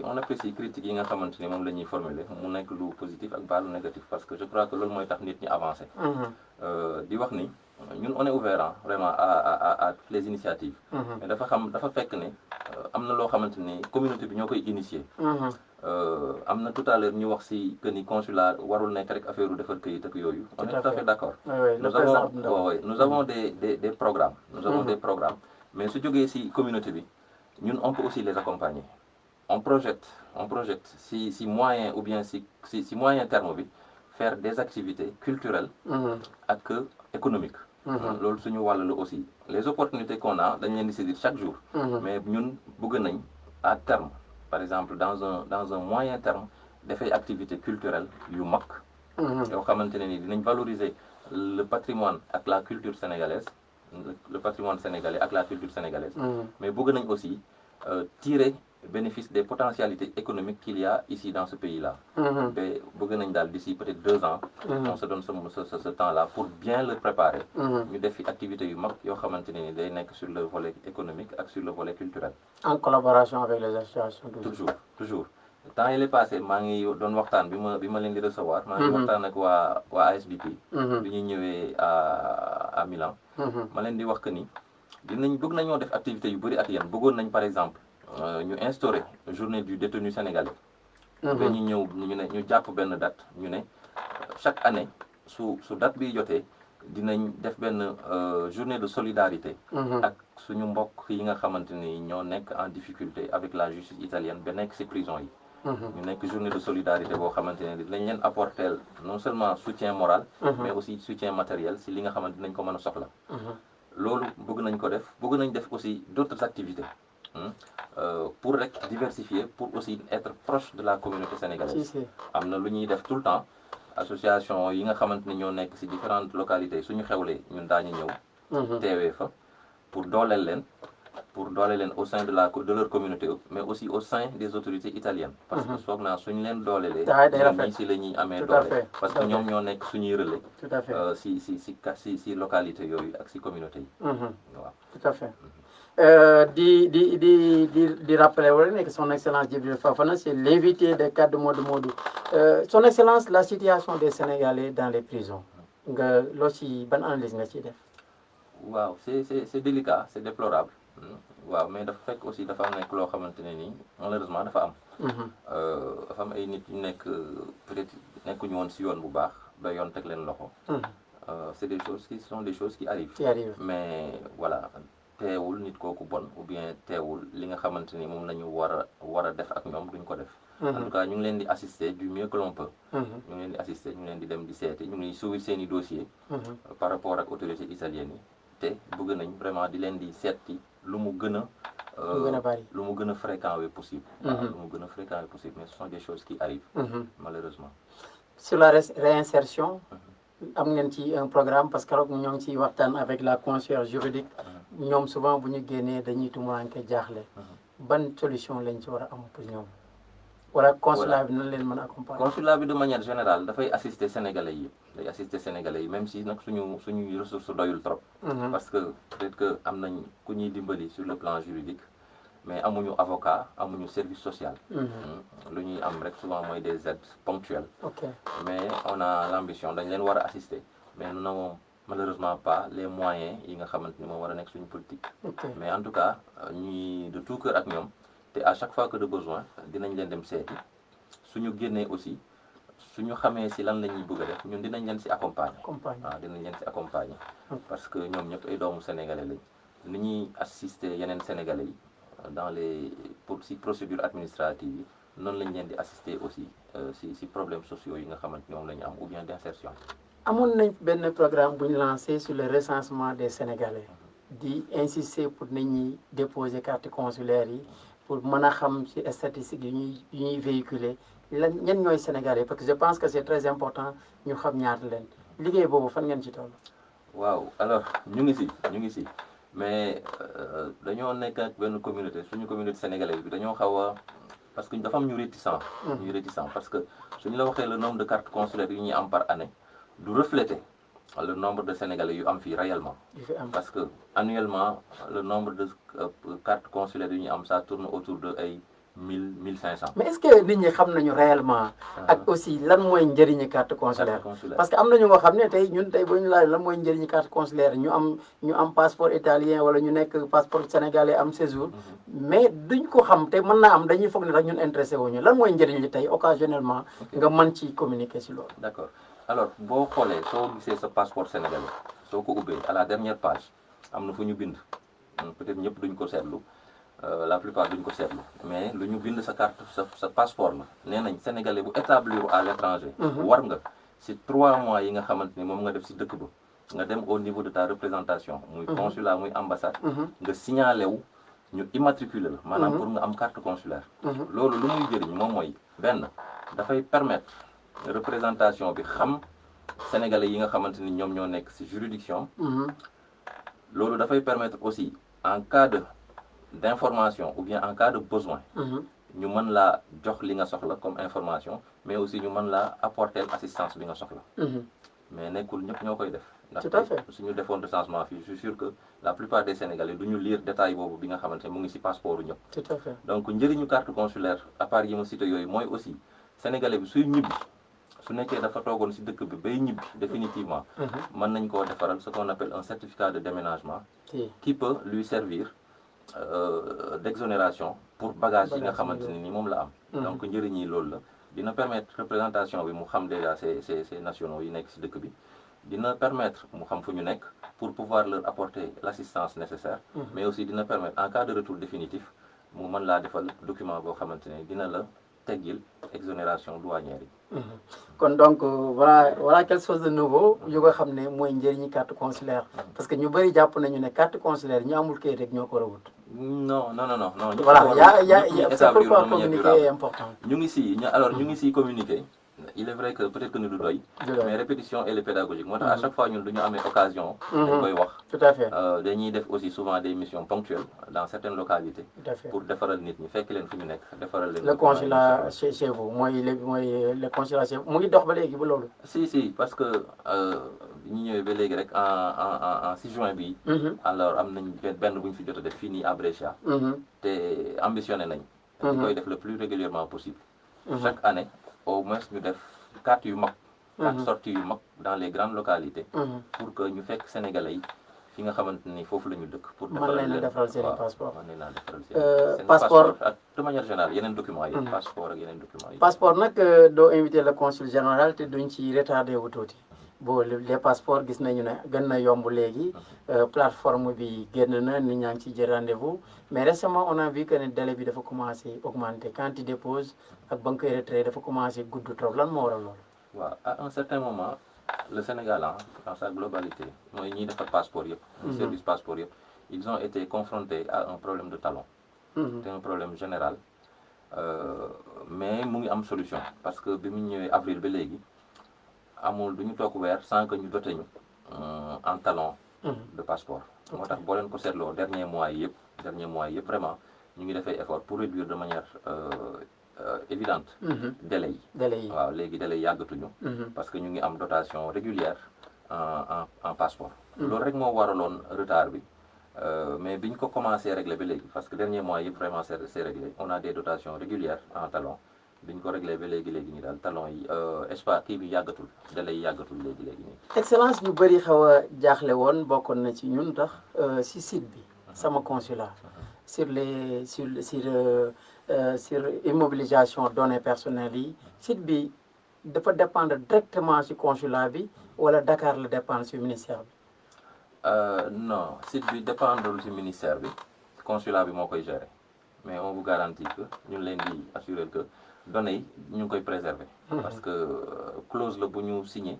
On apprécie critiques yi nga xamante ni moom la ñuy formuler mu nekk lu positif ak pas lu négatif parce que je crois que loolu mooy tax nit ñi avancer. di wax ni ñun on est ouvert vraiment à toutes les initiatives. mais dafa fekk ne am na loo xamante ni communauté bi ñoo koy initier. am na tout à l'heure ñu wax si que ni consulat warul nekk rek affaire u defar këyit ak yooyu. On est tout à fait d'accord. Nous avons des programmes. Nous avons des programmes mais su jógee si communauté bi ñun on peut aussi les accompagner. On projette si moyen ou bien si moyen terme bi faire des activités culturelles ak économiques. loolu suñu wàll la aussi les opportunités qu'on a dañ leen di saisir chaque jour. mais ñun bëgg nañ à terme par exemple dans un moyen terme dafay activités culturelles yu mag. yoo xamante ne ni dinañ valoriser le patrimoine ak la culture sénégalaise le patrimoine sénégalais ak la culture sénégalaise. mais bëgg nañ aussi tirer bénéfice des potentialités économiques qu'il y a ici dans ce pays-là. bëgg nañ daal d'ici peut-être 2 ans. on se donne ce temps-là pour bien le préparer. ñu def fi activités yu mag yoo xamante ne ni day nekk sur le volet économique ak sur le volet culturel. En collaboration avec les associations. toujours temps yi passé maa ngi doon waxtaan bi ma leen di recevoir. maa ngi waxtaan ak waa ASBP. bi ñu ñëwee à Milan. ma leen di wax que ni bëgg nañoo def activités yu bëri ak yéen bëggoon nañ par exemple. ñu instauré journée du détenu sénégalais. dañu ñëw ñu jàpp benn date ñu ne chaque année su date bi jotee dinañ def benn journée de solidarité. ak suñu mbokk yi nga xamante ni ñoo nekk en difficulté avec la justice italienne ba nekk ci prison yi. ñu nekk journée de solidarité boo xamante ne dinañ leen apporter non seulement soutien moral. mais aussi soutien matériel ci li nga xamante dinañ ko mën a soxla. loolu bëgg nañ ko def bëgg nañ def aussi d'autres activités. Pour diversifier, pour aussi être proche de la communauté sénégalaise. am na lu ñuy def tout le temps association yi nga xamante ni ñoo nekk ci différentes localités suñu xewlee ñun daañu ñëw. teewee fa pour dooleel leen au sein de leur communauté mais aussi au sein des autorités italiennes. parce que soog naa suñu leen doolelee. ñoom ci la ñuy amee doole. parce que ñoom ñoo nekk suñuy relais. tout à fait ci localité yooyu ak ci communauté yi. waaw tout à fait. di rappeler wala que son excellence Djibril Fafana c'est l'invité de Kaddu Modou Modou. Son excellence la situation des Sénégalais dans les prisons nga loo ci ban analyse nga ciy def. waaw c'est délicat c'est déplorable. waaw mais dafa fekk aussi dafa nekk loo xamante ne nii malheureusement dafa am. dafa am ay nit yu nekk peut-être nekkuñu woon ci yoon bu baax ba yoon teg leen loxo. Ce sont des choses qui arrivent. mais voilà. teewul nit kooku bon ou bien teewul li nga xamante ni moom la ñu war a def ak ñoom duñ ko def. en tout cas ñu ngi leen di assister du mieux que l'on peut. ñu ngi leen di assister ñu ngi leen di dem di seeti ñu ngi suivi seen i dossiers. par rapport ak autorités italiennes yi te bëgg nañ vraiment di leen di seeti lu mu gën a fréquent possible. waaw lu mu gën a fréquent possible mais ce sont des choses qui arrivent. malheureusement. Sur la réinsertion. am ngeen ci un programme parce que ñoo ngi ciy waxtaan avec la conseillère juridique. ñoom souvent bu ñu génnee dañuy tumuranke jaaxle. ban solution lañ ci war a am pour ñoom. wala consulat bi nan leen mën a accompagner. consulat bi de manière générale dafay assister sénégalais yi même si nag suñuy ressources doyul trop. parce que peut-être que am nañ ku ñuy dimbali sur le plan juridique mais amuñu avocat amuñu service social. lu ñuy am rek souvent mooy des aides ponctuelles. mais on a l'ambition dañ leen war a assister mais nous n'avons malheureusement pas les moyens yi nga xamante ni moo war a nekk suñu politique. mais en tout cas ñuy de tout cœur ak ñoom te à chaque fois que de besoin dinañ leen dem seeti suñu génnee aussi suñu xamee ci lan la ñuy bëgg a def ñun dinañ leen ci accompagner. waaw dinañ leen ci accompagner. parce que ñoom ñëpp ay doomu sénégalais lañ ni ñuy assister yeneen sénégalais yi dans les procédures administratives yi noonu lañ leen di assister aussi ci problèmes sociaux yi nga xamante ni moom la ñu am ou bien d'insertion. amoon nañ benn programme bu ñu lancé sur le recensement des Sénégalais di insister pour nit ñi déposer carte consulaire yi pour mën a xam ci statistiques yi ñuy véhiculer ñan ñooy Sénégalais parce que je pense que c'est très important ñu xam ñaata leen liggéey boobu fan ngeen ci toll. waaw alors ñu ngi si mais dañoo nekk ak benn communauté suñu communauté sénégalaise bi dañoo xaw a parce que dafa am ñu réticent. ñu réticent parce que suñu la waxee le nombre de cartes consulaires yu ñuy am par année du refléter le nombre de sénégalais yu am fii réellement. parce que annuellement le nombre de cartes consulaires yu ñuy am ça tourne autour de ay 1000 1500. mais est-ce que nit ñi xam nañu réellement. ak aussi lan mooy njëriñu carte consulaire. parce que am na ñu nga xam ne tey ñun tey bu ñu laaj lan mooy njëriñu carte consulaire ñu am passeport italien wala ñu nekk passeport sénégalais am séjour. mais duñ ko xam te mën naa am dañuy foog ne rek ñun intéressé wuñu lan mooy njëriñ li tey occasionnellement. nga mën ci communiquer si loolu. d'accord alors boo xoolee soo gisee sa passeport sénégalais soo ko ubbee à la dernière page am na fu ñu bind peut-être ñëpp duñ ko seetlu. La plupart duñ ko seetlu mais lu ñu bind sa carte sa passeport la nee nañ sénégalais bu établir à l'étranger war nga si 3 mois yi nga xamante ni moom nga def si dëkk ba nga dem au niveau de ta représentation muy consulat muy ambassade nga signalé wu ñu immatriculer la maanaam pour nga am carte consulaire loolu lu muy jëriñ moom mooy benn dafay permettre représentation bi xam sénégalais yi nga xamante ni ñoom ñoo nekk si juridiction loolu dafay permettre aussi en cas d'information ou bien en cas de besoin ñu mën laa jox li nga soxla comme information mais aussi ñu mën laa apporter assistance bi nga soxla mais nekkul ñëpp ñoo koy def ndax suñu defoon recensement fii je suis sûr que la plupart des Sénégalais du ñu lire détail boobu bi nga xamante ne mu ngi ci passeport u ñëpp tout à fait donc njëriñu carte consulaire à part yi ma cité yooyu mooy aussi Sénégalais bi suy ñibbi su nekkee dafa toogoon ci dëkk bi bay ñibbi définitivement mën nañ koo defaral ce qu'on appelle un certificat de déménagement qui peut lui servir d'exonération pour bagage yi nga xamante ne ni moom la am donc njëriñ yi loolu la dina permettre représentation bi mu xam déjà ces nationaux yi nekk ci dëkk bi dina permettre mu xam fu ñu nekk pour pouvoir leur apporter l'assistance nécessaire mais aussi dina permettre en cas de retour définitif mu mën laa defal document boo xamante ne dina la teggil exonération douanière yi kon donc voilà quelque chose de nouveau yu nga xam ne mooy njëriñu carte consulaire parce que ñu bëri jàpp nañu ne carte consulaire ñu amul kayit rek ñoo ko war a wut non voilà c'est pourquoi communiquer est important ñu ngi si communiquer il est vrai que peut-être que ni du doy mais répétition elle est pédagogique moo tax à chaque fois ñun duñu amee occasion dañ koy wax tout à fait dañuy def aussi souvent des missions ponctuelles dans certaines localités tout à fait pour defaral nit ñi fekk leen fu ñu nekk defaral leen le consulat chez vous mooy le consulat chez vous mu ngi dox ba léegi ba loolu si parce que ñu ñëwee ba léegi rek en 6 juin bi alors am nañ benn bu ñu fi jot a def fii nii à Brescia te ambitionné nañ ñu koy def le plus régulièrement possible chaque année au moins ñu def 4 yu mag 4 sorties yu mag dans les grandes localités pour que ñu fekk sénégalais yi fi nga xamante ni foofu la ñu dëkk pour mën leen a defaral seen passeport mën leen a defaral seen passeport ak de manière générale yeneen documents yi passeport ak yeneen documents yi passeport nag doo invité le consul général te duñ ci retardé wu tuuti bon les passeports gis nañu ne gën na yomb léegi plateforme bi génn na nit ñaa ngi ci jël rendez-vous mais récemment on a vu que ne délai bi dafa commencé augmenter quand tu déposes ak ba nga koy retiré dafa commencé gudd trop lan moo waral loolu waaw à un certain moment le Sénégal dans sa globalité mooy ñiy defar passeport yëpp service passeport yëpp ils ont été confrontés à un problème de talon c'est un problème général mais mu ngi am solution parce que bi mu ñëwee avril ba léegi amul du ñu toog weer sans que ñu dote ñu en talon de passeport moo tax boo leen ko seetloo dernier mois yi yëpp vraiment ñu ngi defay effort pour réduire de manière évidente délai yi waaw léegi délai yi yàggatuñu parce que ñu ngi am dotation régulière en passeport loolu rek moo waraloon retard bi mais biñ ko commencé régler ba léegi parce que dernier mois yëpp vraiment c'est réglé on a des dotations régulières en talon biñ ko réglé ba léegi nii daal talon yi espace kii bi yàggatul délai yi yàggatul léegi nii excellence ñu bëri xaw a jaaxle woon bokkoon na ci ñun tax si site bi sama consulat sur immobilisation données personnelles yi site bi dafa dépendre directement ci consulat bi wala Dakar la dépendre ci ministère bi non site bi dépendrul ci ministère bi consulat bi moo koy gérer mais on vous garantit que ñun leen di assurer que données yi ñu ngi koy préserver parce que clause la bu ñu signé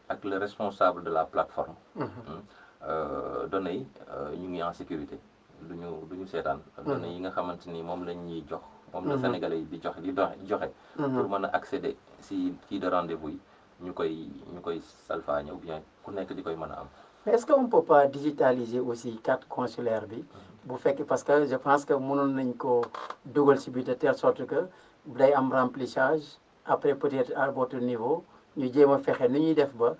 ak le responsable de la plateforme données yi ñu ngi en sécurité duñu seetaan données yi nga xamante ni moom lañ ñuy jox moom la Sénégalais yi di joxe pour mën a accéder si kii de rendez-vous yi ñu koy salfaañe ou bien ku nekk di koy mën a am mais est-ce qu'on peut pas digitaliser aussi carte consulaire bi bu fekkee parce que je pense que mënoon nañ ko dugal si biir de telle sorte que day am remplissage après peut-être à votre niveau ñu jéem a fexe ni ñuy def ba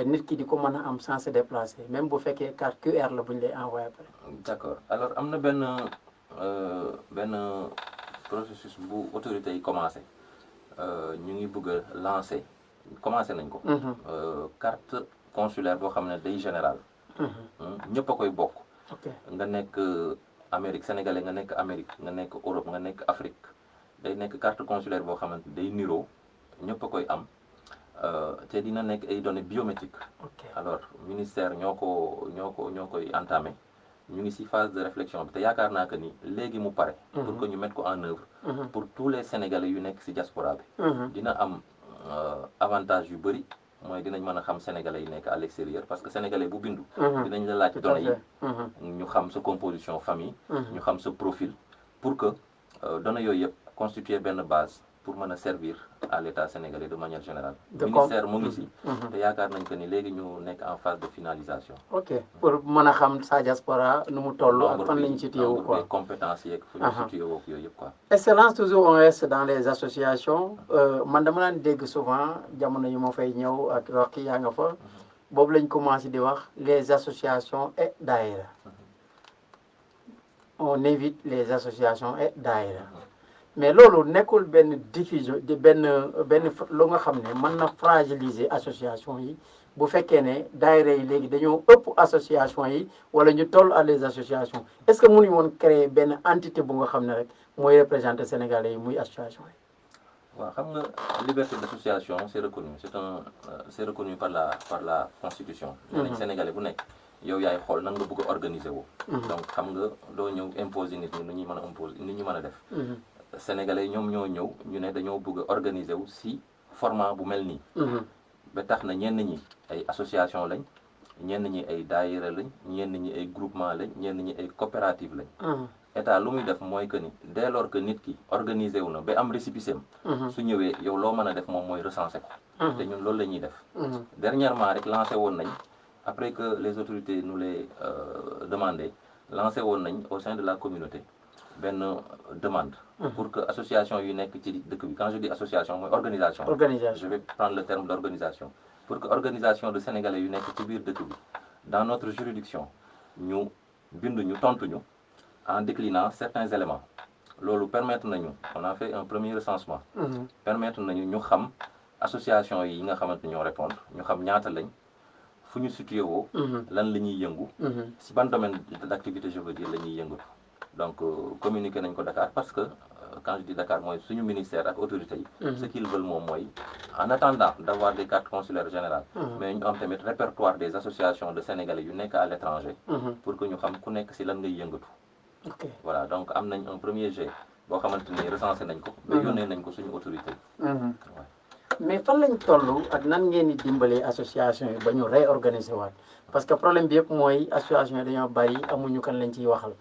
nit ki di ko mën a am sans se déplacer même bu fekkee carte QR la bu ñu lay envoyé après. D'accord alors am na benn processus bu autorité yi commencé ñu ngi bëgg a lancer commencé nañ ko. carte consulaire boo xam ne day général. ñëpp a koy bokk. ok nga nekk Amérique sénégalais nga nekk Amérique nga nekk Europe nga nekk Afrique day nekk carte consulaire boo xamante day niroo ñëpp a koy am te dina nekk ay données biométriques. ok alors ministère ñoo koy entamé ñu ngi ci phase de réflexion bi te yaakaar naa que ni léegi mu pare. pour que ñu mettre ko en œuvre. pour tous les sénégalais yu nekk ci diaspora bi. dina am avantage yu bëri. mooy dinañ mën a xam sénégalais yi nekk à l'extérieur parce que sénégalais bu bindu. dinañ la laaj données yi. ñu xam sa composition famille. ñu xam sa profil pour que données yooyu yëpp constituer benn base pour mën a servir à l'État sénégalais de manière générale. ministère mu ngi ci. te yaakaar nañ que ni léegi ñu nekk en phase de finalisation. ok pour mën a xam sa diaspora nu mu toll ak fan lañu situé wu quoi des compétences yeeg fu ñu situé wu yooyu yëpp quoi. excellence toujours on reste dans les associations man dama daan dégg souvent jamono yu ma fay ñëw ak wax yaa nga fa boobu lañ commencé di wax les associations et daïra on évite les associations et daïra mais loolu nekkul benn diffusion di benn lu nga xam ne mën na fragiliser association yi bu fekkee ne daayira yi léegi dañoo ëpp association yi wala ñu toll à les associations est-ce que mënuñu woon créer benn entité bu nga xam ne rek mooy représenter sénégalais yi muy association yi. waaw xam nga liberté d'association c'est reconnu c'est reconnu par la constitution. nañ sénégalais bu nekk yow yaay xool nan nga bëgg a organiser wu. donc xam nga doo ñëw imposer nit ñi nu ñuy mën a imposer nit ñi mën a def. sénégalais ñoom ñoo ñëw ñu ne dañoo bëgg a organiser wu ci format bu mel nii. ba tax na ñenn ñi ay association lañ ñenn ñi ay daayira lañ ñenn ñi ay groupement lañ ñenn ñi ay coopérative lañ. état lu muy def mooy que ni dès lors que nit ki organisé wu na ba am récépissé su ñëwee yow loo mën a def moom mooy recenser ko. te ñun loolu la ñuy def. dernièrement rek lancé woon nañ après que les autorités nous les demandaient lancé woon nañ au sein de la communauté benn demande. pour que association yu nekk ci dëkk bi quand je dis association mooy organisation. Je vais prendre le terme d'organisation. pour que organisation de sénégalais yu nekk ci biir dëkk bi dans notre juridiction ñu bind ñu tontu ñu en déclinant certains éléments loolu permettre nañu on a fait un premier recensement. permettre nañu ñu xam association yi nga xamante ñoo répondre ñu xam ñaata lañ fu ñu situé woo. lan la ñuy yëngu. si ban domaine d'activité je veux dire la ñuy yëngatu. donc communiqué nañ ko Dakar parce que quand je dis Dakar mooy suñu ministère ak autorités yi. ce qu'ils veulent moom mooy en attendant d'avoir des cartes consulaires générales. mais ñu am tamit répertoire des associations de sénégalais yu nekk à l'étranger. pour que ñu xam ku nekk si lan ngay yëngatu. ok voilà donc am nañ un premier jet boo xamante ni recensé nañ ko. ba yónnee nañ ko suñu autorité yi. mais fan lañ toll ak nan ngeen di dimbalee association yi ba ñu réorganiser waat parce que problème bi yëpp mooy association yi dañoo bari amuñu kan lañ ciy waxal.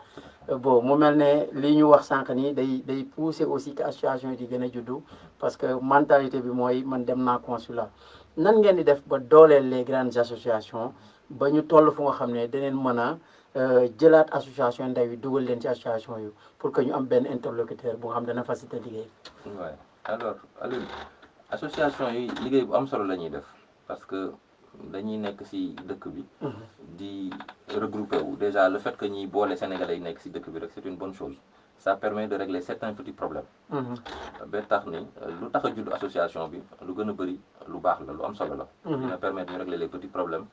bon mu mel ne li ñu wax sànq nii day pousser aussi que association yi di gën a juddu parce que mentalité bi mooy man dem naa consulat nan ngeen di def ba dooleel les grandes associations ba ñu toll fu nga xam ne daneen mën a jëlaat association ndaw yi dugal leen ci association yu pour que ñu am benn interlocuteur bu nga xam dana faciliter liggéey. waaw alors Aliou association yi liggéey bu am solo la ñuy def parce que dañuy nekk ci dëkk bi. di regrouper wu déjà le fait que ñuy boole sénégalais yi nekk ci dëkk bi rek c'est une bonne chose ça permet de régler certains petits problèmes. ba tax ni lu tax a judd association bi lu gën a bari lu baax la lu am solo la. dina permettre ñu régler les petits problèmes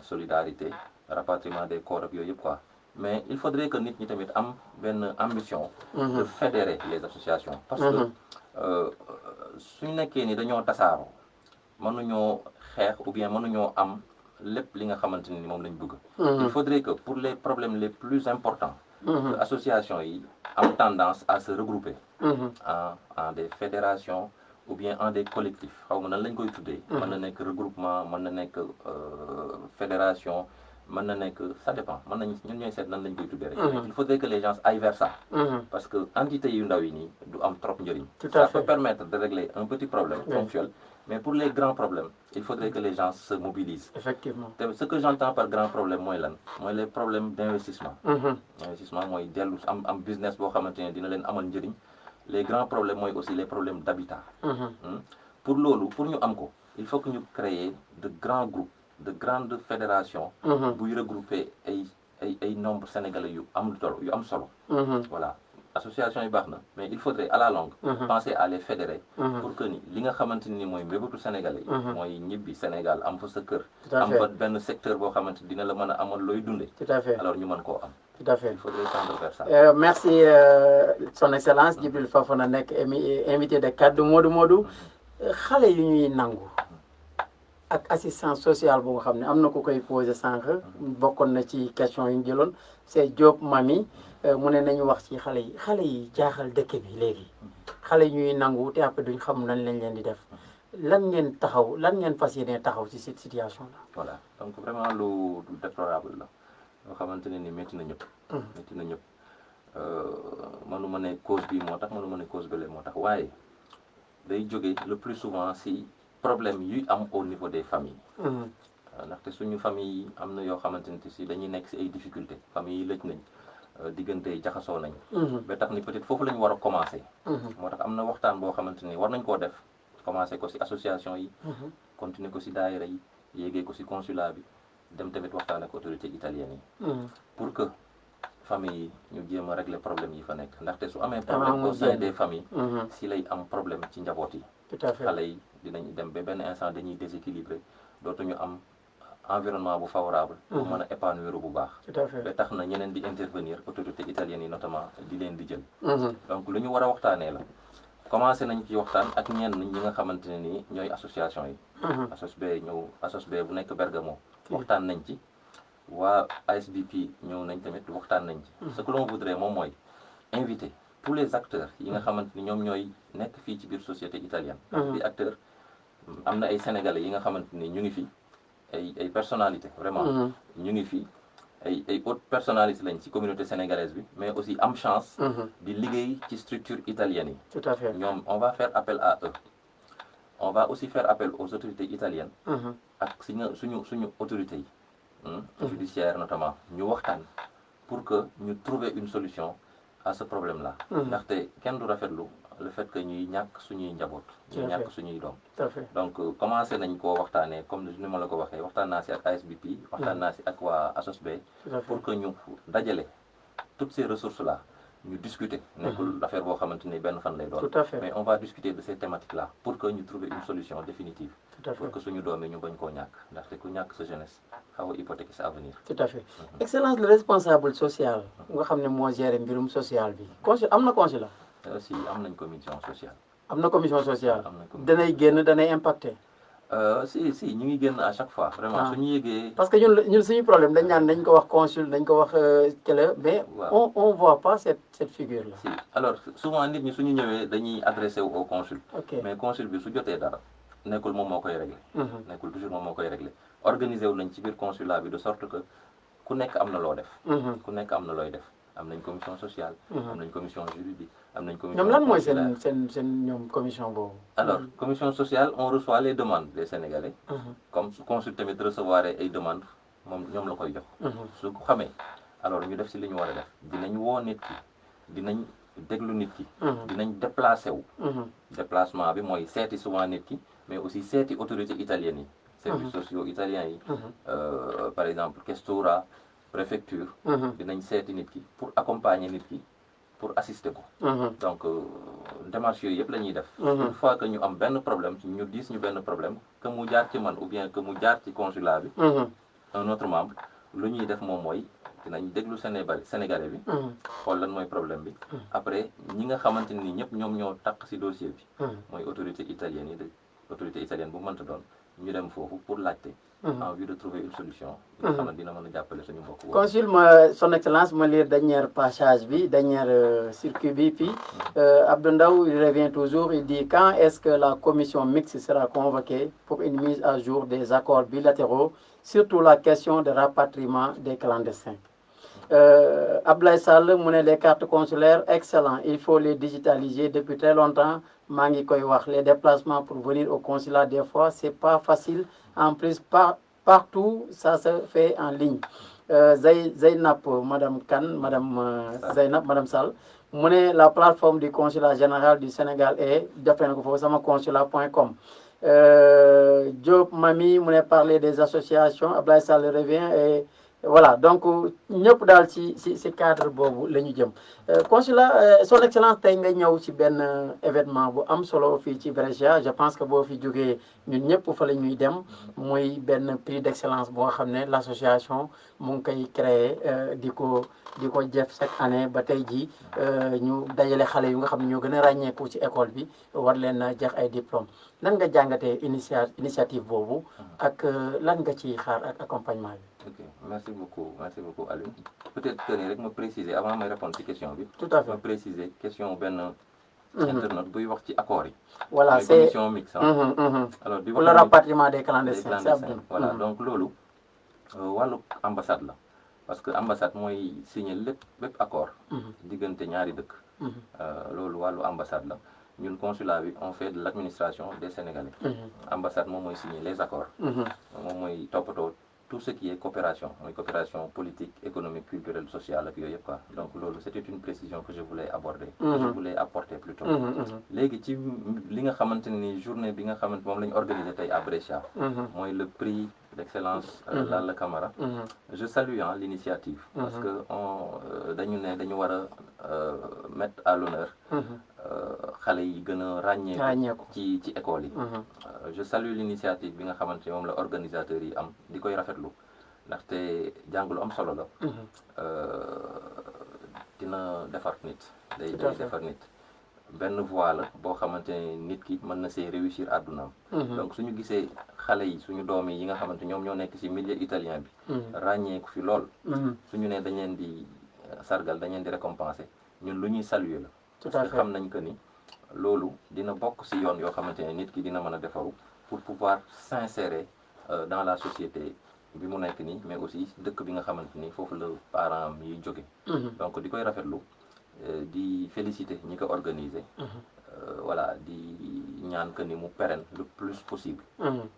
solidarité rapatriement des corps ak yooyu yëpp quoi mais il faudrait que nit ñi tamit am benn ambition. de fédérer les associations. parce que suñu nekkee ni dañoo tasaaroo mënuñoo xeex ou bien mënuñoo am lépp li nga xamante ni moom lañ bëgg. il faudrait que pour les problèmes les plus importants. associations yi am tendance à se regrouper. en des fédérations ou bien en des collectifs xaw ma nan lañ koy tuddee. mën na nekk regroupement mën na nekk fédération mën na nekk ça dépend mën nañ ñun ñooy seet nan lañ koy tuddee rek. il faudrait que les gens aillent vers ça. parce que entité yu ndaw yi nii du am trop njëriñ. Ça peut permettre de régler un petit problème ponctuel, mais pour les grands problèmes il faudrait que les gens se mobilisent. Effectivement. Ce que j'entends par grand problème mooy lan mooy les problèmes d'investissement. Investissement mooy dellu am business boo xamante ne dina leen amal njëriñ. Les grands problèmes mooy aussi les problèmes d'habitat. Pour loolu pour ñu am ko il faut que ñu créer de grands groupes de grandes fédérations. buy regrouper ay nombre sénégalais yu am solo. Voilà association yi baax na mais il faudrait à la longue penser à les fédérer. pour que ni li nga xamante ni mooy mbébétu sénégalais yi. mooy ñibbi Sénégal am fa sa kër. am fa benn secteur boo xamante dina la mën a amal looy dundee. Tout à fait. Alors ñu mën koo am. Tout à fait. Il faudrait tendre vers ça. Merci son excellence Djibril Fafana nekk invité de Kaddu Modou Modou. xale yu ñuy nangu ak assistance sociale bu nga xam ne am na ko koy posé sànq bokkoon na ci question yu ñu jëloon c'est Diop Mami mu ne nañu wax ci xale yi jaaxal dëkk bi léegi xale yu ñuy nangu te après duñ xam nañ lañ leen di def lan ngeen fas yéene taxaw ci cette situation là. Voilà donc vraiment lu déplorable la loo xamante ne ni métti na ñëpp. métti na ñëpp mënuma ne cause bii moo tax mënuma ne cause bële moo tax waaye day jóge le plus souvent si problème yuy am au niveau des familles. ndaxte suñu famille yi am na yoo xamante ne si dañuy nekk si ay difficultés famille yi lëj nañ diggante yi jaxasoo nañ. ba tax ni peut-être foofu la ñu war a commencer. moo tax am na waxtaan boo xamante ni war nañ koo def commencer ko si association yi. continuer ko si daayira yi yéegee ko si consulat bi dem tamit waxtaan ak autorités italiennes yi. pour que famille yi ñu jéem a régler problème yi fa nekk ndaxte su amee problème au sein des familles. si lay am problème ci njaboot yi. Tout à fait. xale yi dinañ dem ba benn instant dañuy déséquilibré dootuñu am environnement bu favorable pour mën a épanouir bu baax. Tout à fait. ba tax na ñeneen di intervenir autorités italiennes yi notamment di leen di jël. donc lu ñu war a waxtaanee la commencé nañ ci waxtaan ak ñenn ñi nga xamante ne nii ñooy association yi. ASOSB bu nekk Bergamo waxtaan nañ ci. waa ASBP ñëw nañ tamit waxtaan nañ ci. ce que l'on voudrait moom mooy inviter tous les acteurs yi nga xamante ni ñoom ñooy nekk fii ci biir société italienne. bi acteur am na ay sénégalais yi nga xamante ni ñu ngi fi ay personnalités vraiment. ñu ngi fi ay hautes personnalités lañ ci communauté sénégalaise bi mais aussi am chance. di liggéey ci structure italienne yi. Tout à fait. ñoom on va faire appel à eux. on va aussi faire appel aux autorités italiennes. ak suñu autorités yi. judiciaire notamment ñu waxtaan pour que ñu trouver une solution à ce problème là. ndaxte kenn du rafetlu le fait que ñuy ñàkk suñuy njaboot. ñuy ñàkk suñuy doom. donc commencé nañ koo waxtaanee comme ni ma la ko waxee waxtaan naa si ak ASBP. waxtaan naa si ak waa ASOSB. pour que ñu dajale toutes ces ressources là ñu discuter. nekkul affaire boo xamante ni benn fan lay doon. Tout à fait. mais on va discuter de ces thématiques là pour que ñu trouver une solution définitive. Tout à fait. pour que suñu doom yi ñu bañ koo ñàkk ndaxte ku ñàkk sa jeunesse xaw a hypothéquer sa avenir. Tout à fait. Excellence le responsable social nga xam ne moo géré mbirum social bi am na consulat. si am nañ commission sociale. am na commission sociale. am nañ commission. danay génn danay impacté. si ñu ngi génn à chaque fois. vraiment suñu yëgee. parce que ñun suñu problème dañ naan dañ ko wax consul dañ ko wax kële mais. on voit pas cette figure là. si alors souvent nit ñi suñu ñëwee dañuy adressé wu au consul. ok mais consul bi su jotee dara nekkul moom moo koy réglé. nekkul toujours moom moo koy réglé. organisé wu nañ ci biir consulat bi de sorte que ku nekk am na loo def. ku nekk am na looy def. am nañ commission sociale. am nañ commission juridique am nañ commission. ñoom lan mooy seen ñoom commission boobu. alors commission sociale on reçoit les demandes des Sénégalais. comme su consul tamit recevoir ay demandes moom ñoom la koy jox. su ko xamee alors ñu def si li ñu war a def dinañ woo nit ki dinañ déglu nit ki. dinañ déplacé wu. déplacement bi mooy seeti souvent nit ki mais aussi seeti autorités italiennes yi. services sociaux italiens yi. par exemple questura. préfecture. dinañ seeti nit ki pour accompagner nit ki pour assister ko. donc démarches yooyu yëpp la ñuy def. une fois que ñu am benn problème ñu diis ñu benn problème que mu jaar ci man ou bien que mu jaar ci consulat bi. un autre membre lu ñuy def moom mooy dinañ déglu Sénégalais bi. xool lan mooy problème bi. après ñi nga xamante ni ñëpp ñoom ñoo taq ci dossier bi. mooy autorité italienne yi autorité italienne bu mënta doon ñu dem foofu pour laajte. en vue de trouver une solution. bi nga xam ne dina mën a jàppale suñu mbokk boobu. consul son excellence ma lire dernier passage bi dernier circuit bi puis Abdou Ndaw il revient toujours il dit quand est-ce que la commission mixte sera convoquée pour une mise à jour des accords bilatéraux surtout la question de rapatriement des clandestins. Abdoulaye Sall mu ne les cartes consulaires excellent il faut les digitaliser depuis très longtemps maa ngi koy wax les déplacements pour venir au consulat des fois c'est pas facile en plus partout ça se fait en ligne Zeynab madame Kane madame Zeynab madame Sall mu ne la plateforme du consulat général du Sénégal est defee na ko foofu sama consulat.com Diop Mami mu ne parler des associations Abdoulaye Sall revient et voilà donc ñëpp daal ci cadre boobu la ñu jëm consulat son excellence tey nga ñëw ci benn événement bu am solo fii ci Brescia je pense que boo fi jógee ñun ñëpp fa la ñuy dem muy benn prix d'excellence boo xam ne l'association mu ngi koy créer di ko def chaque année ba tey jii ñu dajale xale yu nga xam ne ñoo gën a ràññeeku ci école bi war leen a jox ay diplôme lan nga jàngatee initiative boobu ak lan nga ci xaar ak accompagnement bi. Ok, merci beaucoup Aliou. Peut-être que rek ma préciser avant may répondre ci question bi. Tout à fait ma préciser question benn internaute buy wax ci accord yi. Voilà c'est commission mixte. Alors di wax pour le rapatriement des clandestins. Voilà donc loolu wàllu ambassade la parce que ambassade mooy signer bépp accord. diggante ñaari dëkk. loolu wàllu ambassade la ñun consulat bi on fait de l'administration des Sénégalais. ambassade moom mooy signer les accords. moom mooy toppatoo. tout ce qui est coopération mooy coopération politique économique culturelle sociale ak yooyu yëpp quoi donc loolu c'était une précision que je voulais aborder que je voulais apporter plutôt léegi ci li nga xamante ni journée bi nga xamante moom la ñu organisé tey à Brescia mooy le prix d'excellence Lalla Camara je salue l'initiative parce que dañu war a mettre à l'honneur xale yi gën a ràññeeku ci école yi je salue l'initiative bi nga xamante ne moom la organisateurs yi am di koy rafetlu ndaxte jàng lu am solo la dina defar nit day defar nit benn voie la boo xamante ne nit ki mën na see réussir àddunaam donc suñu gisee xale yi suñu doom yi nga xamante ñoom ñoo nekk ci milieu italien bi ràññeeku fi lool suñu ne dañ leen di sargal dañ leen di récompenser ñun lu ñuy saluer la parce que xam nañ que ni loolu dina bokk ci yoon yoo xamante ne nit ki dina mën a defaru pour pouvoir s'insérer dans la société bi mu nekk nii mais aussi dëkk bi nga xamante ni foofu la parents yi jóge donc di koy rafetlu di féliciter ñi ko organiser voilà di ñaan que ni mu pérenne le plus possible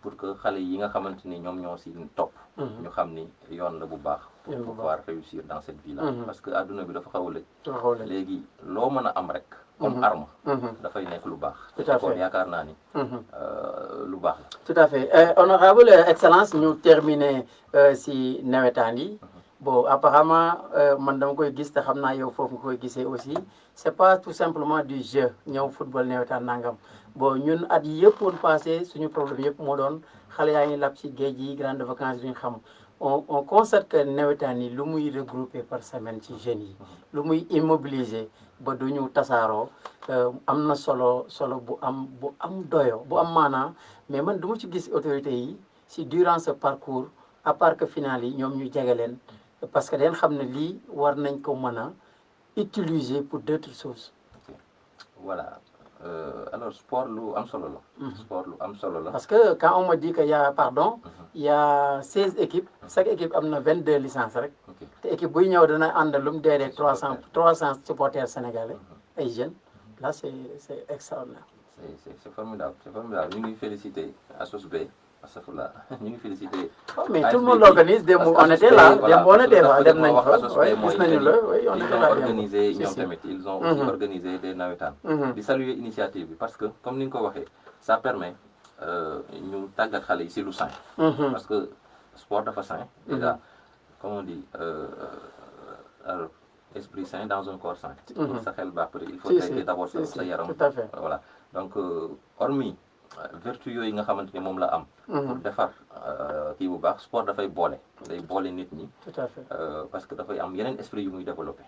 pour que xale yi nga xamante ni ñoom ñoo ci topp ñu xam ni yoon la bu baax pour pouvoir réussir dans cette vie là parce que adduna bi dafa xaw a lëj léegi loo mën a am rek comme arme dafay nekk lu baax kon yaakaar naa ni lu baax la tout à fait honorable excellence ñu terminer ci nawetaan yi bon apparemment man dama koy gis te xam naa yow foofu nga koy gisee aussi c'est pas tout simplement du jeu ñëw football nawetaan nangam bon ñun at yi yëpp woon passé suñu problème yëpp moo doon xale yaa ngi lab ci géej yi grandes vacances duñu xam on constate que nawetaan yi lu muy regrouper par semaine ci jeunes yi lu muy immobiliser ba duñu tasaaroo am na solo bu am doyo bu am maanaa mais man du ma ci gis autorités yi si durant ce parcours à part que final yi ñoom ñu jege leen parce que dañ xam ne lii war nañ ko mën a utiliser pour d'autres choses. Voilà alors sport lu am solo la. sport lu am solo la. parce que quand on me dit que y a 16 équipes chaque équipe am na 22 licences rek. te équipe buy ñëw dana ànd lu mu dee 300 supporters sénégalais ay jeunes là c'est extraordinaire. c'est formidable ñu ngi féliciter ASOSB. Astafurlah ñu ngi féliciter. mais tout le monde l'organise démb on était là démb on était là dem nañ fa gis nañu la on était là organisé ñoom tamit ils ont aussi organisé des nawetaan di saluer initiative bi parce que comme ni nga ko waxee ça permet ñu tàggat xale yi ci lu sain parce que sport dafa sain déjà comme on dit alors esprit sain dans un corps sain pour sa xel baax peut-être il faut traiter d'abord sa yaram voilà donc hormis vertu yooyu nga xamante ni moom la am. pour defar kii bu baax sport dafay boole day boole nit ñi. tout à fait parce que dafay am yeneen esprit yu muy développé.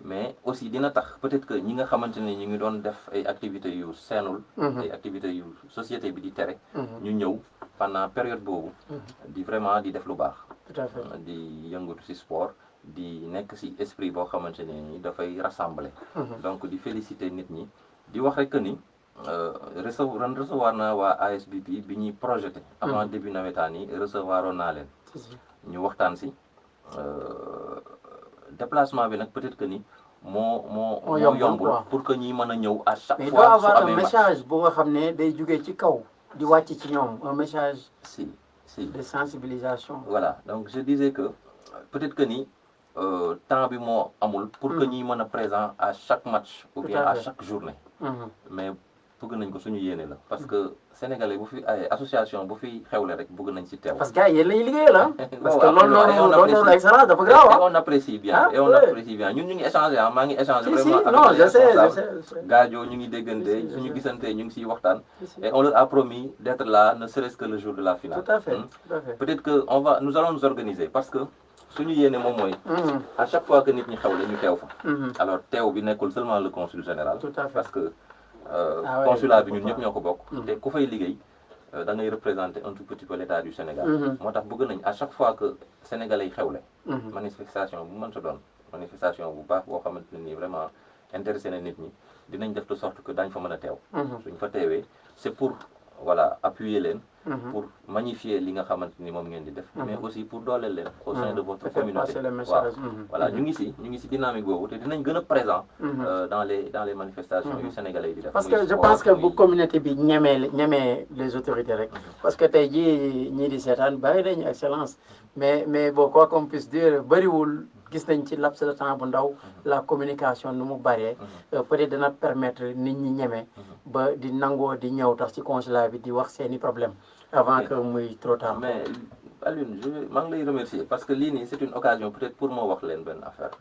mais aussi dina tax peut-être que ñi nga xamante ni ñu ngi doon def ay activités yu seenul. ay activités yu société bi di tere. ñu ñëw pendant période boobu. di vraiment di def lu baax. tout à fait di yëngatu ci sport di nekk ci esprit boo xamante ni dafay rassembler. donc di féliciter nit ñi di wax rek que ni. recevoir naa waa ASBP bi ñuy projeté avant début nawetaan yi recevoir oon naa leen ñu waxtaan si déplacement bi nag peut-être que ni moo yombul pour que ñuy mën a ñëw à chaque mais fois doit avoir un message bu nga xam ne day jógee ci kaw di wàcc ci ñoom un message si de sensibilisation. voilà donc je disais que peut-être que ni temps bi moo amul pour que ñuy mën a présent à chaque match ou bien à chaque journée mais bëgg nañ ko suñu yéene la parce que sénégalais bu fi ay association bu fi xewle rek bëgg nañ ci teew. parce que gars yéen lañuy liggéey la. parce que loolu excellence dafa grave et on apprécie bien et on apprécie bien ñun ñu ngi échanger maa ngi échanger vraiment avec non je sais Gadio ñu ngi déggante suñu gisante ñu ngi siy waxtaan et on leur a promis d'être là ne serait-ce que le jour de la finale. tout à fait tout à fait peut-être que nous allons nous organiser parce que suñu yéene moom mooy à chaque fois que nit ñi xewle ñu teew fa alors teew bi nekkul seulement le consul général tout à fait parce que consulat bi ñun ñëpp ñoo ko bokk te ku fay liggéey da ngay représenter un tout petit peu l'état du Sénégal moo tax bëgg nañ à chaque fois que sénégalais yi xewle manifestation bu mën sa doon manifestation bu baax boo xamante ne nii vraiment intéressé na nit ñi dinañ def de sorte que daañ fa mën a teew suñ fa teewee c'est pour voilà appuyer leen pour magnifier li nga xamante ni moom ngeen di def mais aussi pour dooleel leen au sein de votre communauté waaw voilà ñu ngi si dynamique boobu te dinañ gën a présent dans les manifestations yu sénégalais yi di def parce que je pense que bu communauté bi ñemee les autorités rek parce que tey jii ñii di seetaan bari nañu excellence mais bon quoi qu'on puisse dire bariwul gis nañ ci laps de temps bu ndaw la communication nu mu bëree peut-être dana permettre nit ñi ñeme ba di nangoo di ñëw tax ci consulat bi di wax seeni problème avant que muy trop tard. mais Alioune maa ngi lay remercier parce que lii nii c'est une occasion peut-être pour moo wax leen benn affaire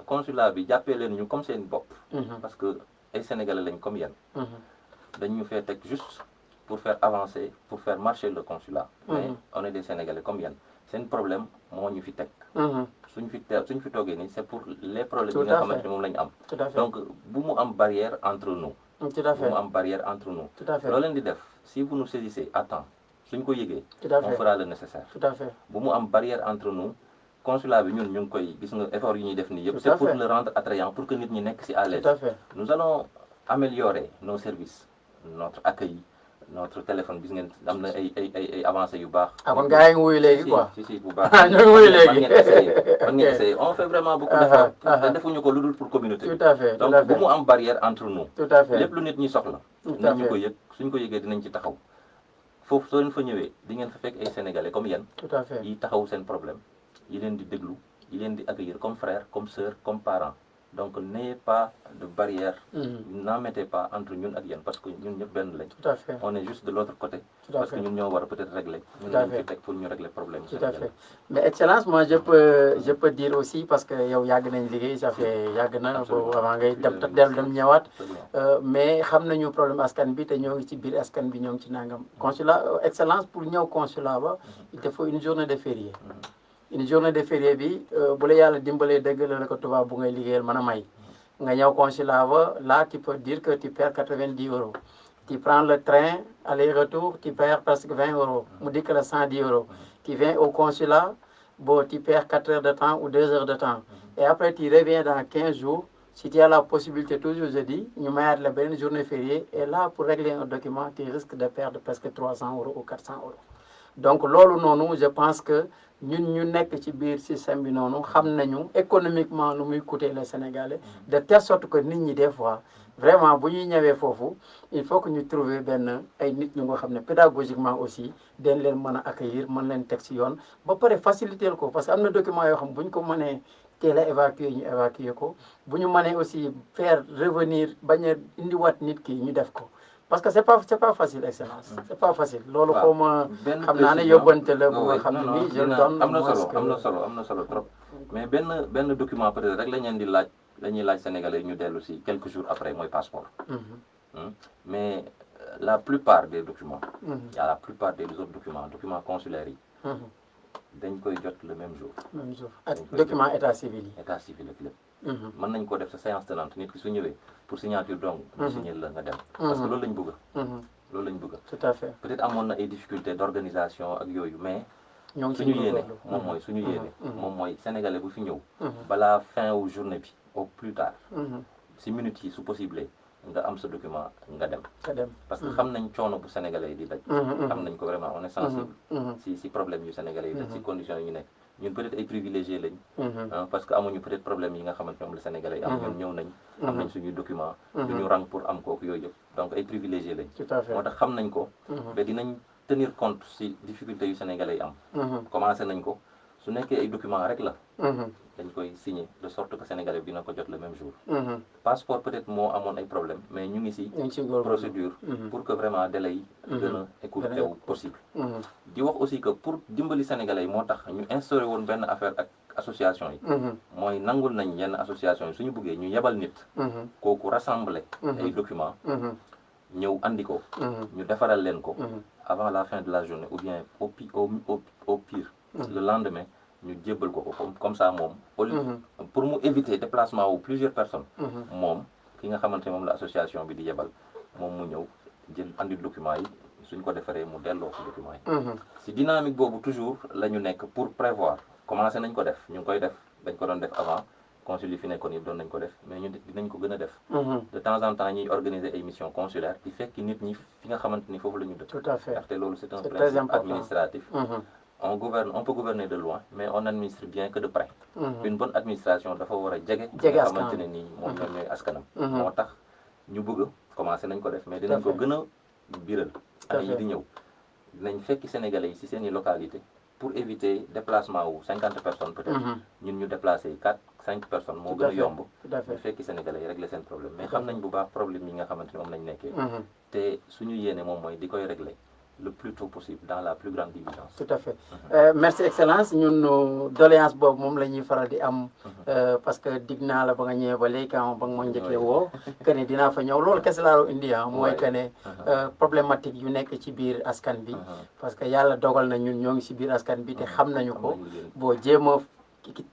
consulat bi jàppee leen ñu comme seen bopp parce que ay sénégalais lañ comme yéen dañ ñu fee teg juste pour faire avancer pour faire marcher le consulat mais on est des sénégalais comme yéen seen problème moo ñu fi teg suñ fi toogee nii c'est pour les problèmes yi nga xamante ne moom la ñu am donc bu mu am barrière entre nous tout à fait bu mu am barrière entre nous tout à fait loo leen di def si vous nous saisissez à temps suñ ko yëgee on fera le nécessaire tout à fait bu mu am barrière entre nous consulat bi ñun ñu ngi koy gis nga effort yi ñuy def nii yëpp c'est pour le rendre attrayant pour que nit ñi nekk si à l'aise tout à fait nous allons améliorer nos services notre accueil notre téléphone gis ngeen am na ay avancées yu baax. kon gars yi ngi wuyu léegi quoi si bu baax. ñu ngi wuyu léegi man ngeen essayé on fait vraiment beaucoup d'efforts. te defuñu ko lu dul pour communauté bi. tout à fait donc bu mu am barrière entre nous. tout à fait lépp lu nit ñi soxla. nañ ñu ko yëg suñ ko yëgee dinañ ci taxaw. foofu soo leen fa ñëwee di ngeen fa fekk ay sénégalais comme yéen. tout à fait yi taxaw seen problème yi leen di déglu yi leen di accueillir comme frère comme sœur comme parent. donc n'ayez pas de barrière. n'en mettez pas entre ñun ak yéen parce que ñun ñëpp benn lañ. tout à fait on est juste de l'autre côté. parce que ñun ñoo war a peut-être régler. tout à fait ñun ñu fi teg pour ñu régler problème. tout à fait mais excellence moi je peux dire aussi parce que yow yàgg nañ liggéey ça fait yàgg na boobu avant ngay dem ñëwaat. mais xam nañu problème askan bi te ñoo ngi ci biir askan bi ñoo ngi ci nangam. consulat excellence pour ñëw consulat ba il te faut une journée de férié. une journée de férié bi bu la yàlla dimbalee dëgg la ko tubaab bu ngay liggéeyal mën a may nga ñëw consulat ba là tu peux dire que tu perds 90 €. Tu prends le train aller-retour tu perds presque 20 €. mu dikk la 110 €. tu viens au consulat bon tu perds 4 heures de temps ou 2 heures de temps et après tu reviens dans 15 jours si tu as la possibilité toujours je dis ñu mayaat la benn journée fériée et là pour régler un document tu risques de perdre presque 300 € ou 400 €. donc loolu noonu je pense que ñun ñu nekk ci biir système bi noonu xam nañu économiquement lu muy coûter les Sénégalais de telle sorte que nit ñi des fois vraiment bu ñuy ñëwee foofu il faut que ñu trouver benn ay nit ñu nga xam ne pédagogiquement aussi dañ leen mën a accueillir mën leen teg ci yoon ba pare faciliter ko parce que am na document yoo xam bu ñu ko mënee teel a évacuer ñu évacuer ko bu ñu mënee aussi faire revenir bañ a indiwaat nit ki ñu def ko parce que c'est pas facile excellence c'est pas facile loolu xaw ma xam naa ne yóbbante la bu nga xam ne nii je donne am na solo trop mais benn document peut-être rek la ñuy laaj sénégalais ñu dellu si quelques jours après mooy passeport mais la plupart des documents. Il y a la plupart des autres documents consulaires yi. dañ koy jot le même jour. même jour ak document état civil yi. état civil ak lépp. mën nañ ko def sa séance tenante nit ki su ñëwee pour signature donc. ñu signer la nga dem. parce que loolu lañ bëgg. loolu lañ bëgg. tout à fait peut-être amoon na ay difficultés d'organisation ak yooyu mais. ñoo ngi suñu yéene moom mooy suñu yéene. moom mooy sénégalais bu fi ñëw. balaa fin wu journée bi au plus tard. si minutes yi su possible nga am sa document nga dem. parce que xam nañ coono bu sénégalais yi di daj. xam nañ ko vraiment on est sensible. si problème yu sénégalais yi daj si conditions yi ñu nekk ñun peut-être ay privilégiés lañ. parce que amuñu peut-être problème yi nga xamante ñoom la sénégalais yi am. ñun ñëw nañ. am nañ suñuy document du ñu rang pour am kooku yooyu yëpp donc ay privilégiés lañ. moo tax xam nañ ko. mais dinañ tenir compte si difficultés yu sénégalais yi am. commencé nañ ko su nekkee ay document rek la. dañ koy signer de sorte que sénégalais bi dina ko jot le même jour. passeport peut-être moo amoon ay problème mais ñu ngi si procédure pour que vraiment délai yi gën a écourté wu possible. di wax aussi que pour dimbali sénégalais yi moo tax ñu instauré woon benn affaire ak association yi. mooy nangul nañ yenn association yi suñu bëggee ñu yebal nit. kooku rassembler ay documents. ñëw andi ko. ñu defaral leen ko. avant la fin de la journée ou bien au pire le lendemain. ñu jébbal ko comme ça moom. pour mu éviter déplacement wu plusieurs personnes. moom ki nga xamante ne moom la association bi di yebal moom mu ñëw jël andi document yi suñ ko defaree mu delloo ko document yi. si dynamique boobu toujours la ñu nekk pour prévoir commencé nañ ko def ñu ngi koy def dañ ko doon def avant consul yi fi nekkoon yëpp doon nañ ko def mais ñu dinañ ko gën a def. de temps en temps ñuy organiser ay missions consulaires di fekk nit ñi fi nga xamante ni foofu la ñu dëkk. tout à fait ndaxte loolu c'est un principe administratif. On peut gouverner de loin, mais on n'administre bien que de près. Une bonne administration dafa war a jege. nga xamante ne nii moom ñoom ñooy askanam. moo tax ñu bëgg commencé nañ ko def mais dinañ ko gën a biral. année yi di ñëw dinañ fekki sénégalais yi si seen i localité pour éviter déplacement wu 50 personnes peut-être. ñun ñu déplacé 4-5 personnes moo gën a yomb. ñu fekki sénégalais yi régler seen problème mais xam nañ bu baax problème yi nga xamante ne moom lañ nekkee. te suñu yéene moom mooy di koy régler. le plus tôt possible dans la plus grande diligence. Tout à fait. Merci excellence ñun doléance boobu moom la ñuy faral di am. parce que dig naa la ba nga ñëwee ba léegi ba nga ma njëkkee woo. que ne dinaa fa ñëw loolu kese laa indi mooy que ne problématique yu nekk ci biir askan bi. parce que yàlla dogal na ñun ñoo ngi si biir askan bi te xam nañu ko. boo jéem a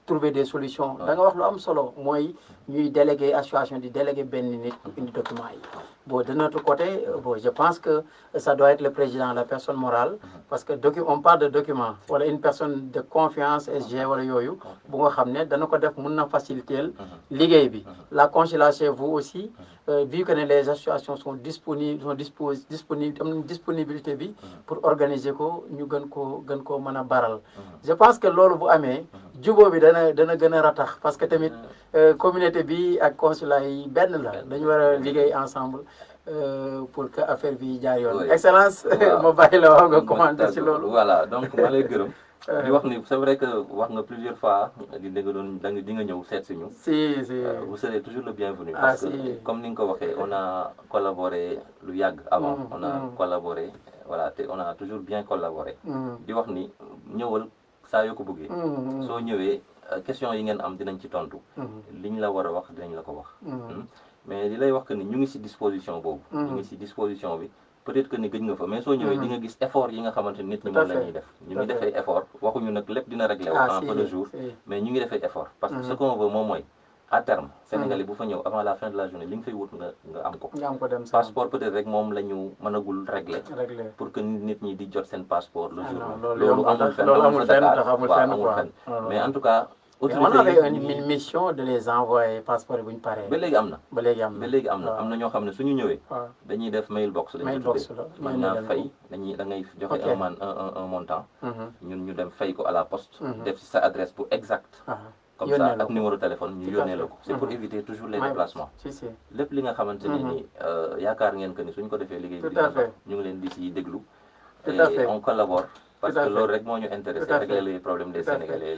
trouver des solutions. da nga wax lu am solo mooy ñuy délégué association di délégué benn nit pour indi document yi. Bon, de notre côté, bon, je pense que ça doit être le président, la personne morale, parce que on parle de documents. Voilà, une personne de confiance, SG, voilà, yoyo, bon, on va faciliter l'IGB. La consulat chez vous aussi, vu que les associations sont disponibles, disponibilité pour organiser ko, nous gën ko mëna baral. Je pense que lolu bu amé, djubo bi dana gëna ratax parce que tamit communauté bi ak consulat yi benn la, dañu wara liggéey ensemble. Pour que affaire bi jaar yoon. Excellence ma bàyyi la wax nga commenter ci loolu. Voilà donc ma lay gërëm. di wax ni c'est vrai que wax nga plusieurs fois di nga ñëw seet si ñu. si vous serez toujours le bienvenu. parce que comme ni nga ko waxee on a collaboré lu yàgg avant. on a collaboré voilà te on a toujours bien collaboré. di wax ni ñëwal saa yoo ko bëggee. soo ñëwee question yi ngeen am dinañ ci tontu. liñ la war a wax dinañ la ko wax. mais li lay wax que ni ñu ngi ci disposition boobu. ñu ngi ci disposition bi peut-être que ni gëj nga fa mais soo ñëwee di nga gis effort yi nga xamante nit ñi moom la ñuy def. ñu ngi defee effort waxuñu nag lépp dina réglé wu en peu de jours. mais ñu ngi defee effort. parce que ce qu'on veut moom mooy à terme. Sénégalais bu fa ñëw avant la fin de la journée li nga fay wut nga am ko. passeport peut-être rek moom la ñu mënagul réglé. pour que nit ñi di jot seen passeport le jour. loolu amul fenn amul fenn mais en tout cas. On avait une mission de les envoyer passeport bu ñu paree. ba léegi am na. ba léegi am na am na ñoo xam ne suñu ñëwee. dañuy def mailbox. mailbox la mën naa fay da ngay joxe un montant. ñun ñu dem fay ko à la poste. def ci sa adresse bu exact. comme ça ak numéro téléphone ñu yónnee la ko. c'est pour éviter toujours les déplacements. lépp li nga xamante ne ni yaakaar ngeen que ni suñ ko defee liggéey bi ñu ngi leen di si déglu. et on collabore. parce que loolu rek moo ñu intéressé régler les problèmes des Sénégalais.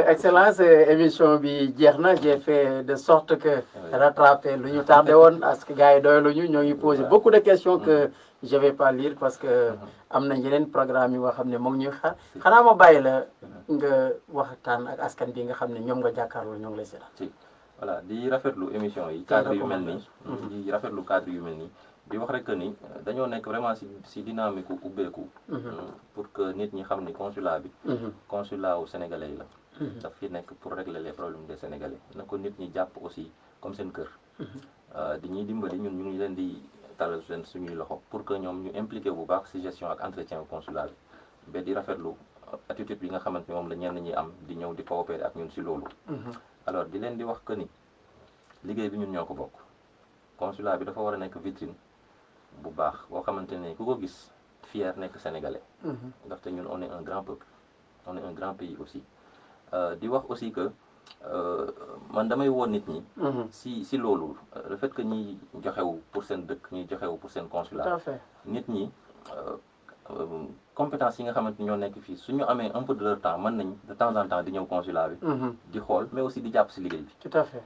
Excellence émission bi jeex na j'ai fait de sorte que rattraper lu ñu tardé woon parce que gars yi doyluñu ñoo ngi posé beaucoup de questions que je vais pas lire parce que am na yeneen programme yi nga xam ne moo ngi ñuy xaar xanaa ma bàyyi la nga waxtaan ak askan bi nga xam ne ñoom nga jàkkaarloo ñoo ngi lay seetaan. voilà di rafetlu émission yi cadre yu mel nii di rafetlu cadre yu mel nii di wax rek que ni dañoo nekk vraiment si dynamique ubbeeku pour que nit ñi xam ni consulat bi consulat wu sénégalais yi la daf fi nekk pour régler les problèmes des sénégalais na ko nit ñi jàpp aussi comme seen kër di ñuy dimbali ñun ñu ngi leen di talal seen suñuy loxo pour que ñoom ñu impliqué bu baax si gestion ak entretien consulat bi ba di rafetlu attitude bi nga xamante ni moom la ñenn ñi am di ñëw di coopérer ak ñun si loolu alors di leen di wax que ni liggéey bi ñun ñoo ko bokk consulat bi dafa war a nekk vitrine bu baax boo xamante ne ku ko gis fier nekk sénégalais ndaxte ñun on est un grand peuple on est un grand pays aussi di wax aussi que man damay woon nit ñi si loolu le fait que ñuy joxewu pour seen dëkk ñuy joxewu pour seen consulat nit ñi compétence yi nga xamante ni ñoo nekk fii suñu amee un peu de leur temps mën nañ de temps en temps di ñëw consulat bi di xool mais aussi di jàpp si liggéey bi tout à fait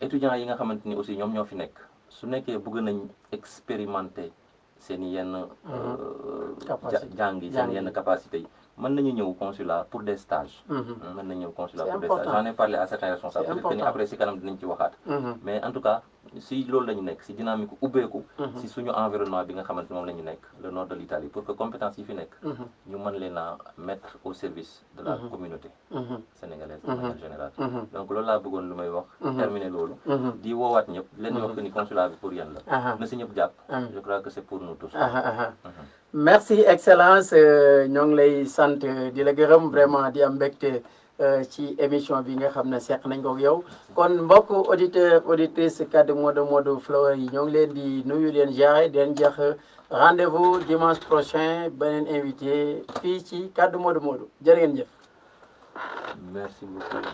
étudiants yi nga xamante ni aussi ñoom ñoo fi nekk su nekkee bëgg nañ expérimenter seen yenn jàng yi seen yenn capacité yi mën nañu ñëw consulat pour des stages mën nañu ñëw consulat pour des stages j'en ai parlé à certains responsables peut-être que ni après si kanam dinañ ci waxaat mais en tout cas si loolu la ñu nekk si dynamique ubbeeku si suñu environnement bi nga xamante moom la ñu nekk le nord de l'Italie pour que compétences yi fi nekk ñu mën leen a mettre au service de la communauté sénégalaise de manière générale donc loolu laa bëggoon lu may wax terminer loolu di woowaat ñëpp leen di wax que ni consulat bi pour yéen la na si ñëpp jàpp je crois que c'est pour nous tous merci excellence ñoo ngi lay sant di la gërëm vraiment di am mbégte ci émission bi nga xam ne seq nañ ko ak yow kon mbokk auditeur auditrice Kaddu Modou Flower yi ñoo ngi leen di nuyu leen jaare di leen jox rendez-vous dimanche prochain beneen invité fii ci Kaddu Modou jërë ngeen jëf merci beaucoup